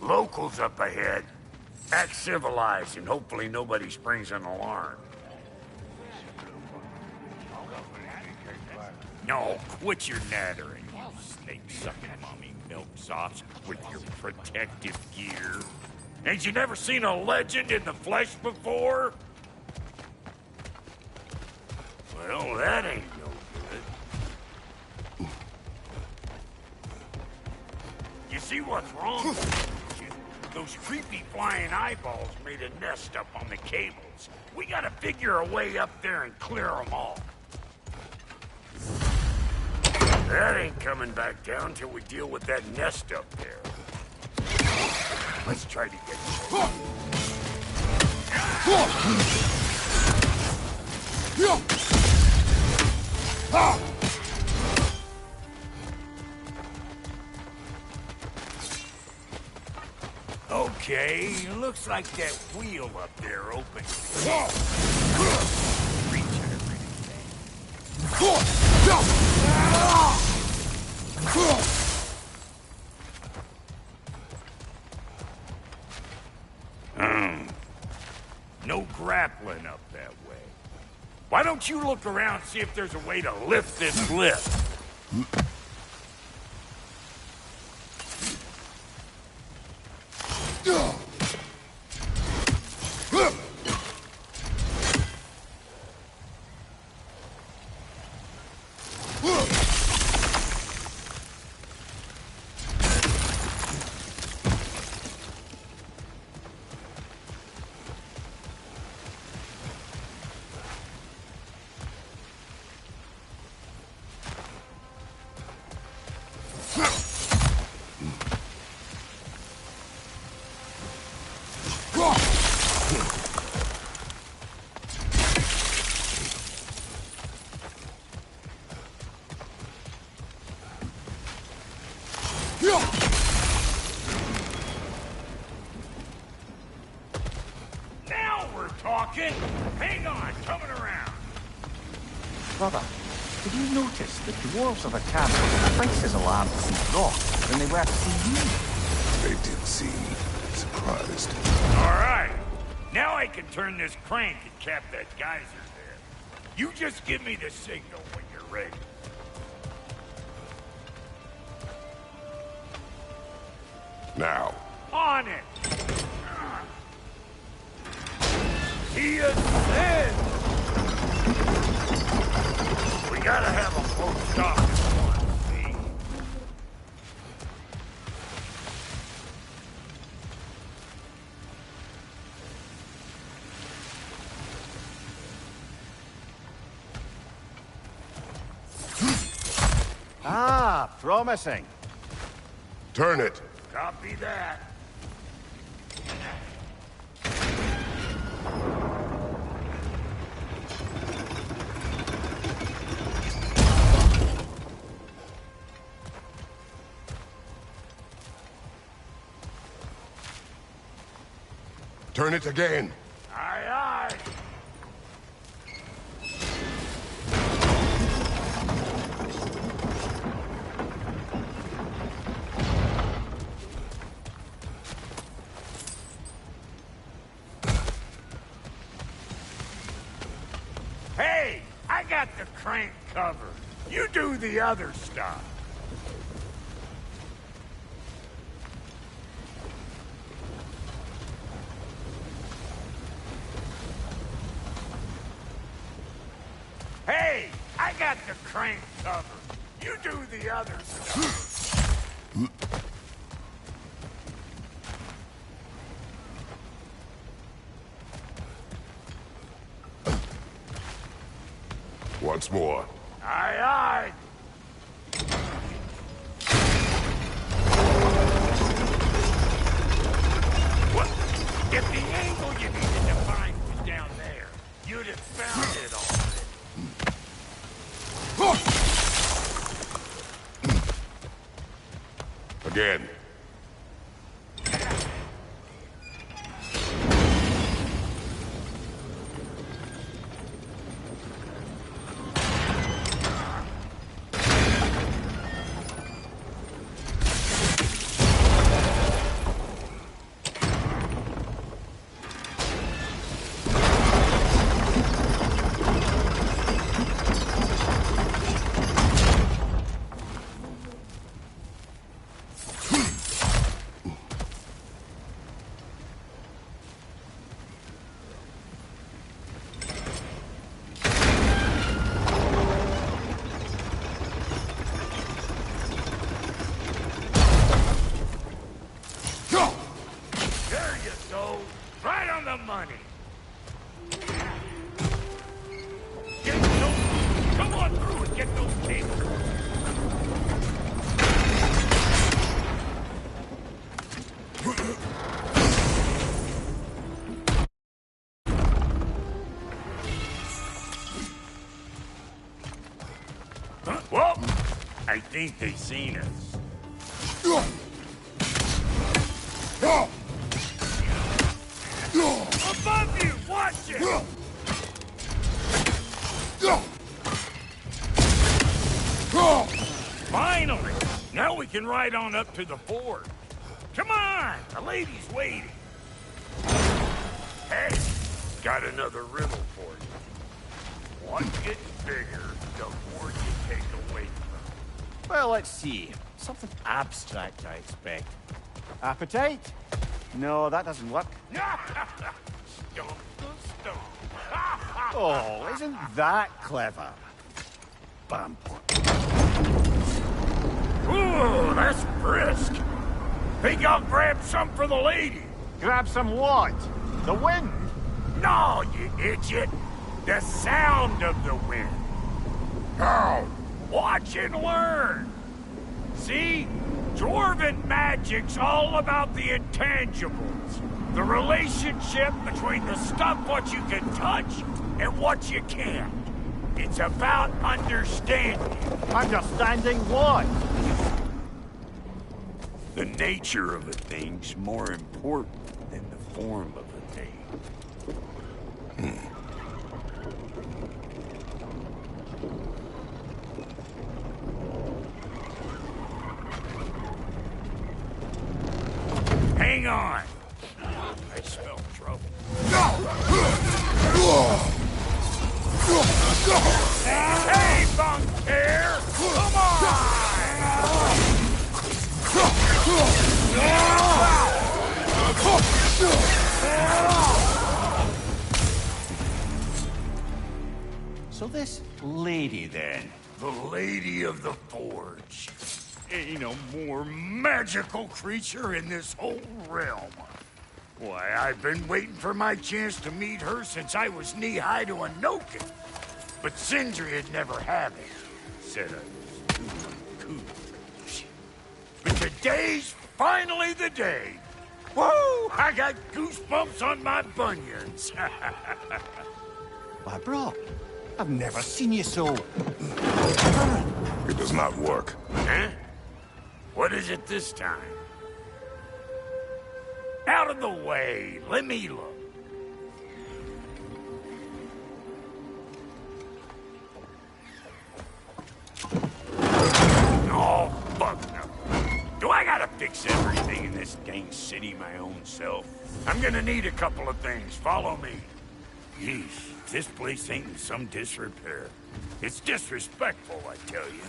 Locals up ahead. Act civilized and hopefully nobody springs an alarm. No, quit your nattering, you snake-sucking mommy milksops with your protective gear. Ain't you never seen a legend in the flesh before? Well, that ain't no good. You see what's wrong? Those creepy flying eyeballs made a nest up on the cables. We gotta figure a way up there and clear them all. That ain't coming back down till we deal with that nest up there. Let's try to get Okay, looks like that wheel up there opens. Reach No grappling up that way. Why don't you look around and see if there's a way to lift this lift? Now we're talking! Hang on, coming around. Brother, did you notice the dwarves of a camp were twice as alarmed to see Rock than they were to see you? They did seem surprised. Alright, now I can turn this crank and cap that geyser there. You just give me the signal when you're ready. Now. On it! He ascends! We gotta have a full stop at once, see? Ah, promising. Turn it. Copy that. Turn it again. Aye, aye. Hey, I got the crank covered. You do the other stuff. Hey, I got the crank covered. You do the other stuff. Once more. Aye, aye. What? If the angle you needed to find was down there, you'd have found it already. Again. There you go. Right on the money. Get those... Come on through and get those cables. Well, I think they seen us. Above you! Watch it! Finally! Now we can ride on up to the fort. Come on! The lady's waiting. Hey, got another riddle for you. What gets bigger the more you take away from? Well, let's see. Something abstract, I expect. Appetite? No, that doesn't work. Stomp the stomp. Oh, isn't that clever? Bam. Ooh, that's brisk. Think I'll grab some for the lady. Grab some what? The wind? No, you idiot. The sound of the wind. How? Watch and learn. See? Dwarven magic's all about the intangibles. The relationship between the stuff what you can touch and what you can't. It's about understanding. Understanding what? The nature of a thing's more important than the form of a thing. Hang on! I smell trouble. Hey, Bunker! Come on! So this lady, then? The Lady of the Forge. Ain't no more magical creature in this whole realm. Why, I've been waiting for my chance to meet her since I was knee-high to a Noken. But Sindri'd never have it. Said I was too cool. But today's finally the day. Woo! I got goosebumps on my bunions. Why, bro, I've never seen you so... It does not work. Huh? What is it this time? Out of the way. Let me look. Oh, fuck no. Do I gotta fix everything in this dang city my own self? I'm gonna need a couple of things. Follow me. Yeesh, this place ain't in some disrepair. It's disrespectful, I tell you.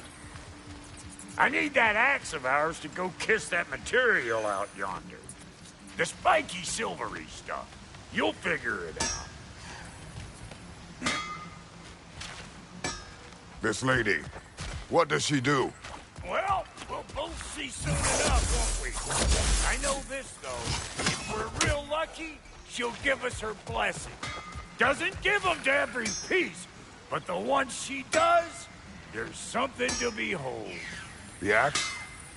I need that axe of ours to go kiss that material out yonder. The spiky silvery stuff. You'll figure it out. This lady, what does she do? Well, we'll both see soon enough, won't we? I know this, though. If we're real lucky, she'll give us her blessing. Doesn't give them to every piece, but the ones she does, there's something to behold. The axe?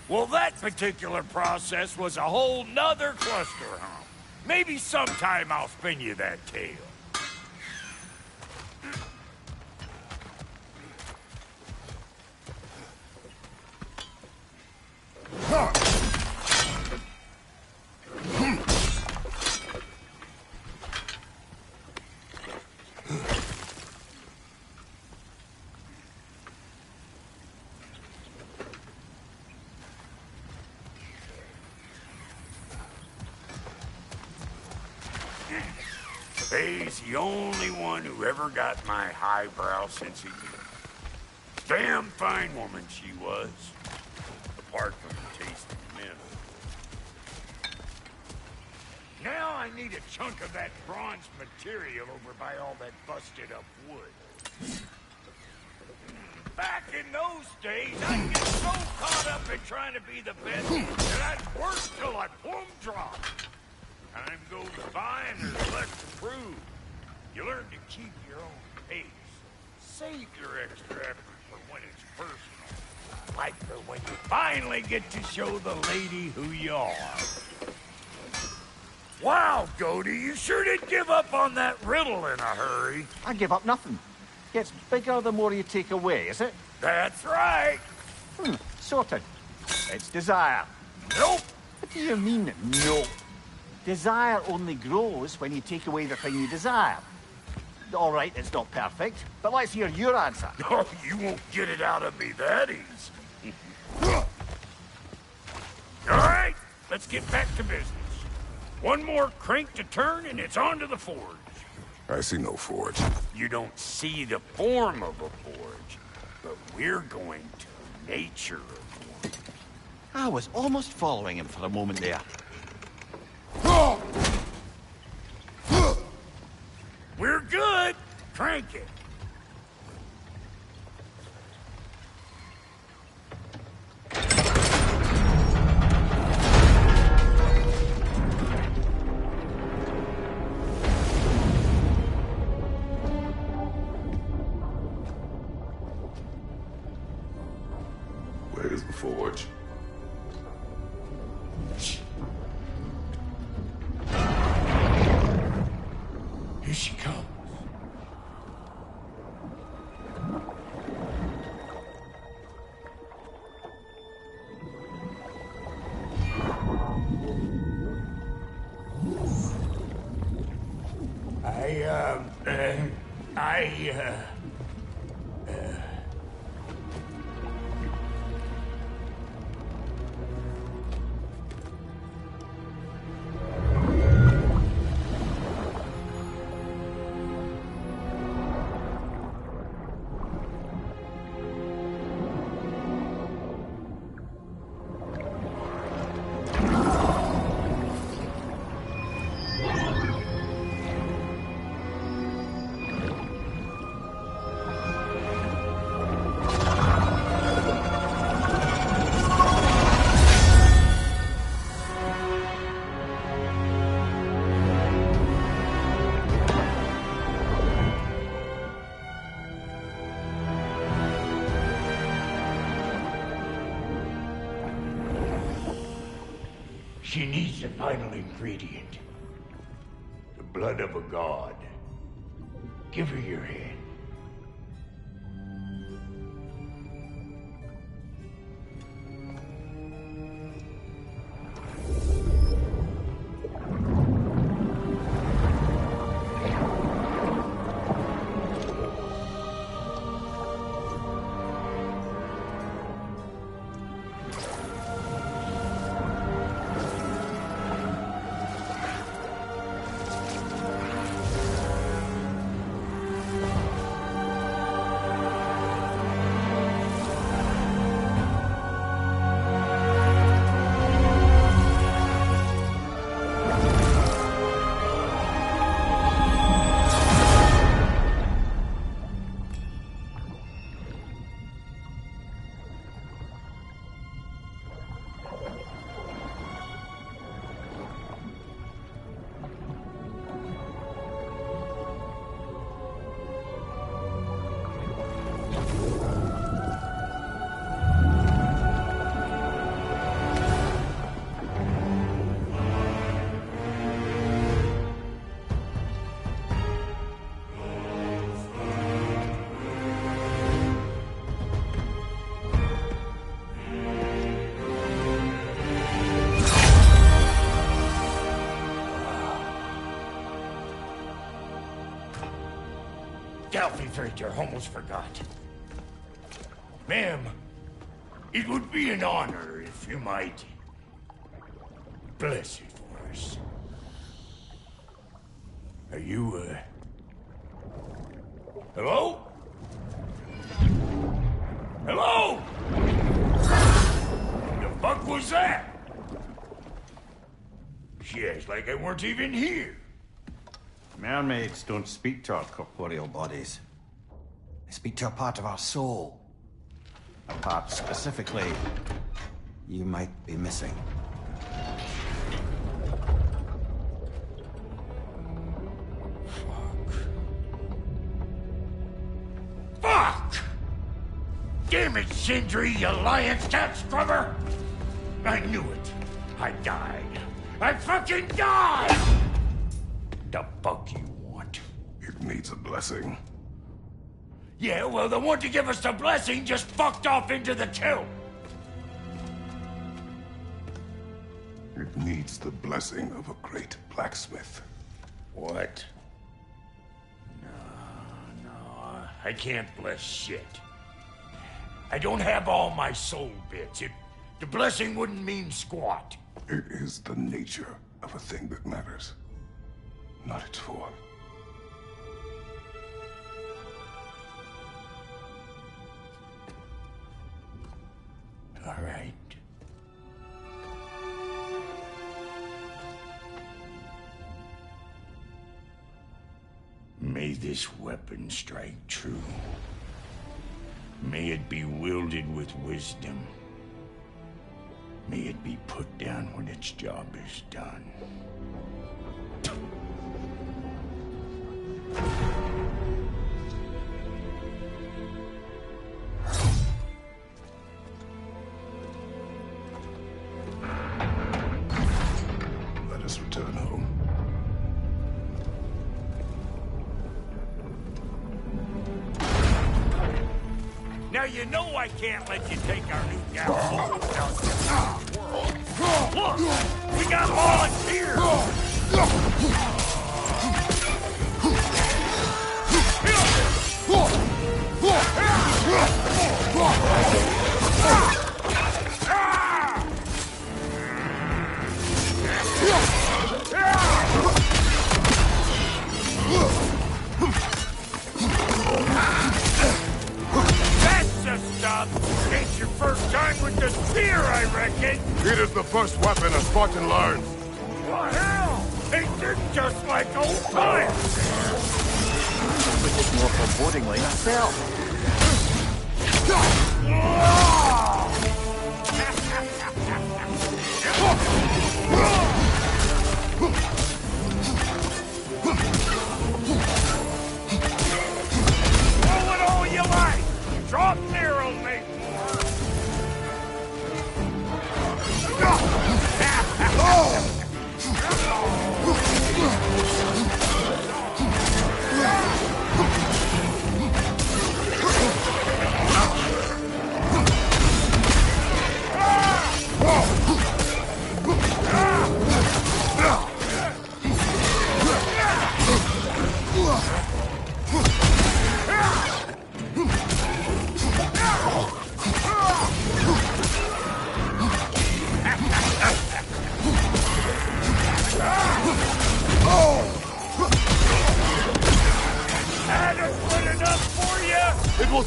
Well, that particular process was a whole nother cluster hump. Maybe sometime I'll spin you that tale. Faye's the only one who ever got my highbrow sense of humor. Damn fine woman she was, apart from the taste of men. Now I need a chunk of that bronze material over by all that busted up wood. Back in those days, I'd get so caught up in trying to be the best that I'd work till I plumb dropped. Time goes by and there's less to prove. You learn to keep your own pace. Save your extra effort for when it's personal. Like for when you finally get to show the lady who you are. Wow, Goldie, you sure did give up on that riddle in a hurry. I give up nothing. Gets bigger the more you take away, is it? That's right. Sorted. It's desire. Nope. What do you mean, no? Desire only grows when you take away the thing you desire. All right, it's not perfect, but let's hear your answer. Oh, you won't get it out of me that easy. All right, let's get back to business. One more crank to turn and it's on to the forge. I see no forge. You don't see the form of a forge, but we're going to nature of one. I was almost following him for a moment there. We're good. Crank it. Where's the forge? Here she comes. She needs the final ingredient. The blood of a god. Give her your hand. I almost forgot. Ma'am, it would be an honor if you might bless it for us. Are you, hello? Hello? The fuck was that? She acts like I weren't even here. Mermaids don't speak to our corporeal bodies. They speak to a part of our soul. A part specifically you might be missing. Fuck! Damn it, Sindri, you lion cat scrubber! I knew it. I died. I fucking died! The fuck you want? It needs a blessing. Yeah, well, the one to give us the blessing just fucked off into the tomb. It needs the blessing of a great blacksmith. What? No, I can't bless shit. I don't have all my soul bits. The blessing wouldn't mean squat. It is the nature of a thing that matters, not its form. All right. May this weapon strike true. May it be wielded with wisdom. May it be put down when its job is done. Let us return home. Now you know I can't let you take our new gal. Look, we got volunteers. That's the stuff. Ain't your first time with the spear, I reckon. It is the first weapon a Spartan learns. What hell? Ain't this just like old times? But it's more forebodingly myself. Throw it all you like. Drop near'll make more.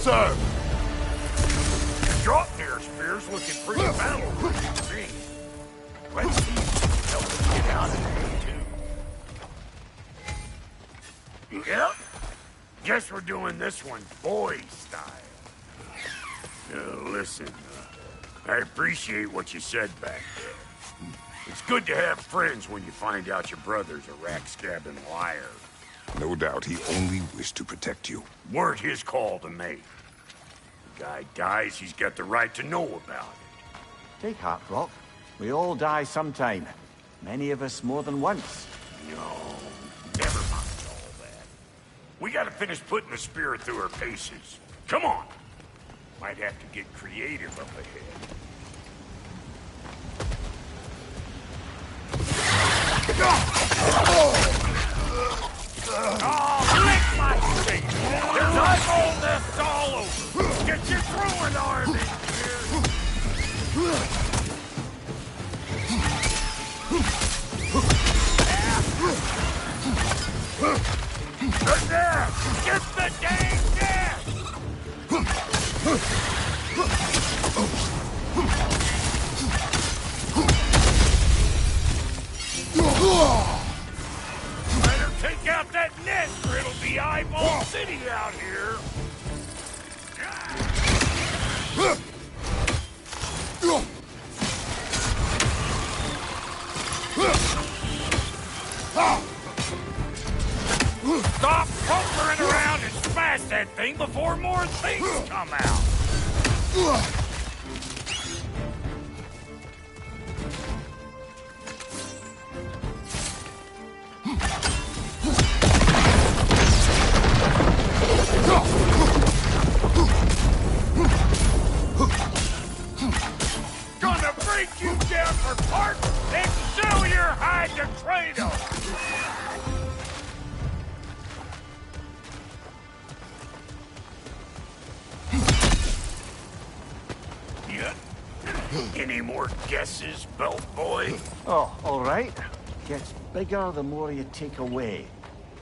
sir! Drop there, Spears, looking pretty battle-ready to me. Let's see if you can help us get out of there, too. Yep. Guess we're doing this one boy style. Listen, I appreciate what you said back there. It's good to have friends when you find out your brother's a rack-scabbing liar. No doubt he only wished to protect you. Weren't his call to make. The guy dies, he's got the right to know about it. Take heart, Rock. We all die sometime. Many of us more than once. No, never mind all that. We gotta finish putting the spirit through her paces. Come on. Might have to get creative up ahead. Oh, lick my face! There's eyeball nests all over! Get your throwing arm in here! Good there! Get the dang nest! Better take out that nest or it'll be Eyeball City out here. Stop pokering around and smash that thing before more things come out. Gonna break you down for parts and sell your hide to Kratos! Yeah. Any more guesses, Belt Boy? Oh, all right. Gets bigger the more you take away.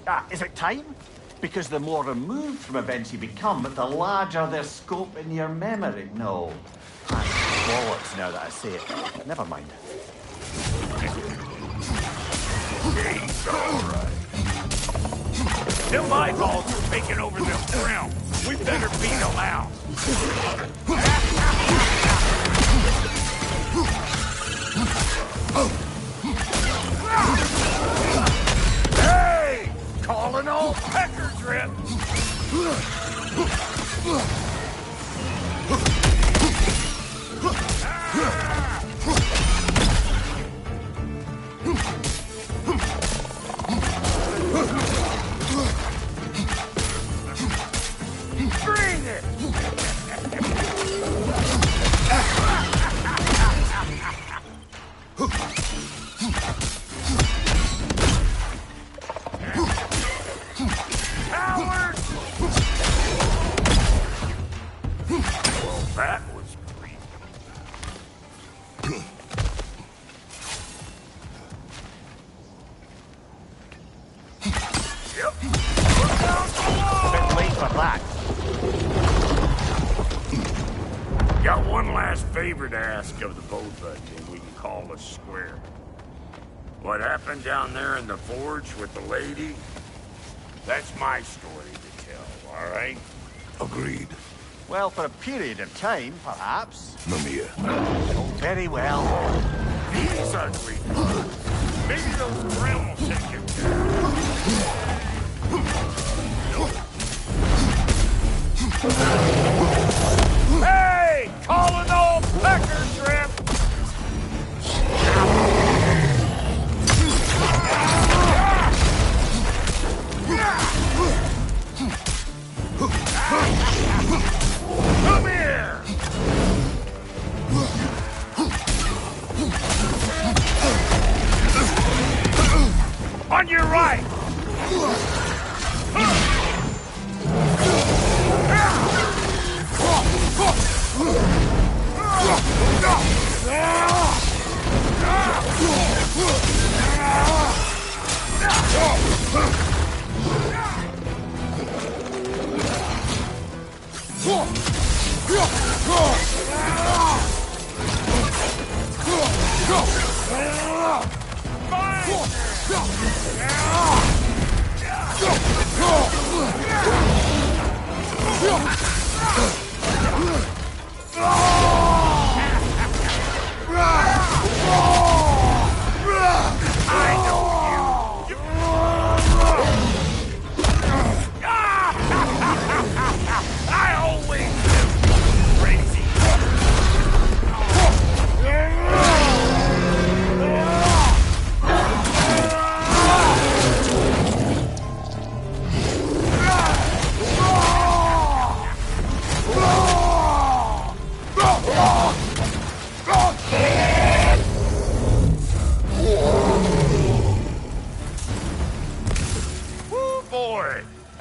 Ah, is it time? Because the more removed from events you become, the larger their scope in your memory. No. I'm bollocks now that I say it. Never mind. He's alright. Them eyeballs are taking over them realm. We better beat them out. Hey! Calling all pecker drip! Bring it! Coward! Well, that was creepy. Yep. Look out below! Bit late for that. Got one last favor to ask of the both of you, and we can call us square. What happened down there in the forge with the lady? That's my story to tell, all right? Agreed. Well, for a period of time, perhaps. Mamiya. Oh, very well. These ugly birds. Maybe those realm will take you down. Hey! Calling old pecker drip! Come here! On your right!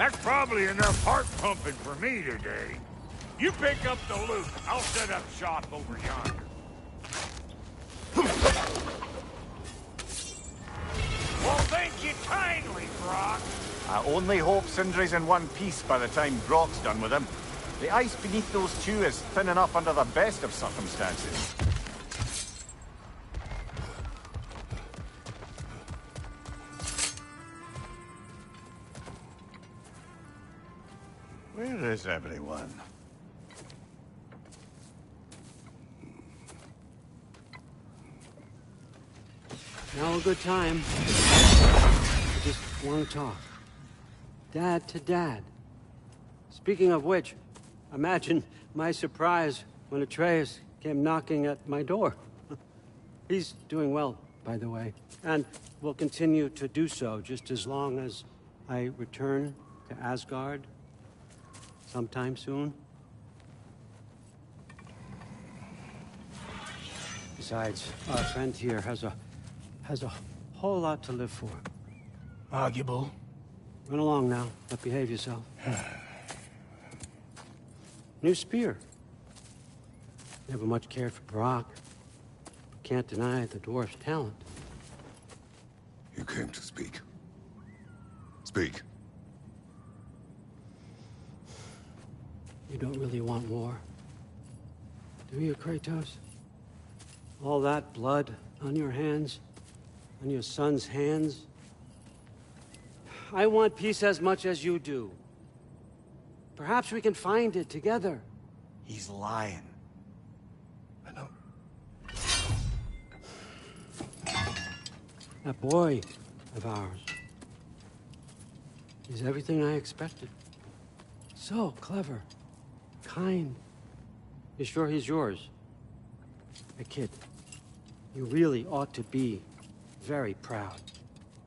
That's probably enough heart pumping for me today. You pick up the loot. I'll set up shop over yonder. Well, thank you kindly, Brock. I only hope Sindri's in one piece by the time Brock's done with him. The ice beneath those two is thin enough under the best of circumstances. Where is everyone? Now a good time. I just want to talk. Dad to Dad. Speaking of which, imagine my surprise when Atreus came knocking at my door. He's doing well, by the way, and will continue to do so just as long as I return to Asgard sometime soon. Besides, our friend here has a whole lot to live for. Arguable. Run along now, but behave yourself. New spear. Never much cared for Brock. But can't deny the dwarf's talent. You came to speak. Speak. You don't really want war, do you, Kratos? All that blood on your hands, on your son's hands. I want peace as much as you do. Perhaps we can find it together. He's lying. I know. That boy of ours. He's everything I expected. So clever. Kind. You sure he's yours? Hey, kid. You really ought to be very proud.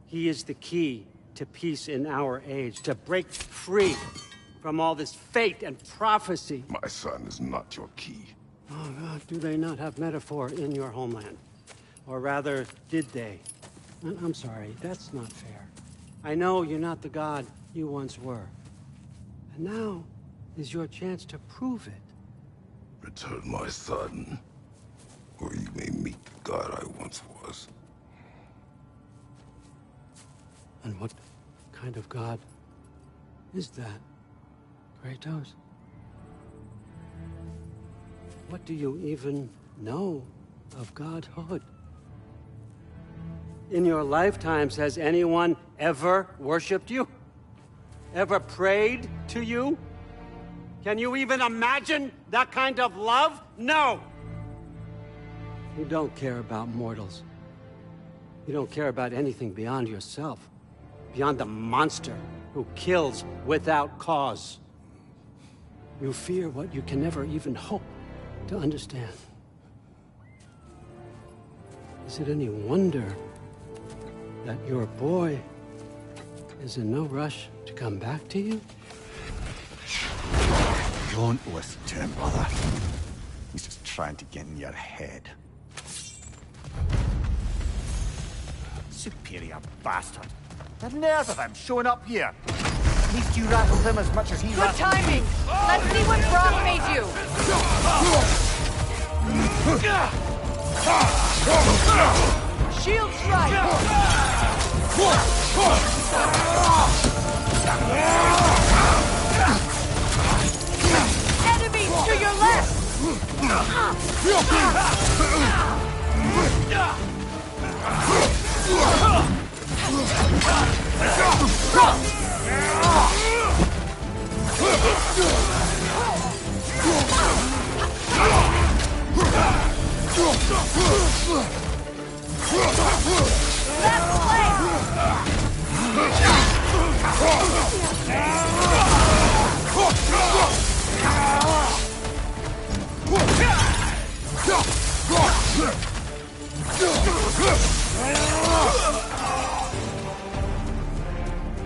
He is the key to peace in our age, to break free from all this fate and prophecy. My son is not your key. Oh, God, do they not have metaphor in your homeland? Or rather, did they? I'm sorry, that's not fair. I know you're not the god you once were. And now is your chance to prove it. Return my son, or you may meet the god I once was. And what kind of god is that, Kratos? What do you even know of godhood? In your lifetimes, has anyone ever worshipped you? Ever prayed to you? Can you even imagine that kind of love? No! You don't care about mortals. You don't care about anything beyond yourself. Beyond the monster who kills without cause. You fear what you can never even hope to understand. Is it any wonder that your boy is in no rush to come back to you? Don't listen to him, brother. He's just trying to get in your head. Superior bastard. The nerve of him showing up here. At least you rattled him as much as he rattled Good timing! Let's see what Brock made you! Shield strike! Enemies to your left!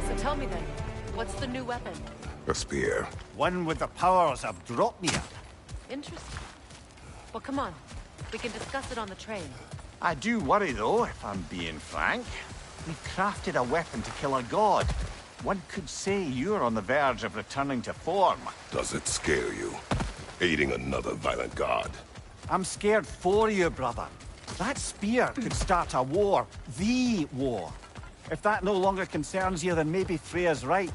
So tell me then, what's the new weapon? A spear. One with the powers of Dropnir. Interesting. Well, come on. We can discuss it on the train. I do worry, though, if I'm being frank. We crafted a weapon to kill a god. One could say you're on the verge of returning to form. Does it scare you? Aiding another violent god? I'm scared for you, brother. That spear could start a war. The war. If that no longer concerns you, then maybe Freya's right.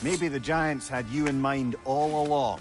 Maybe the Giants had you in mind all along.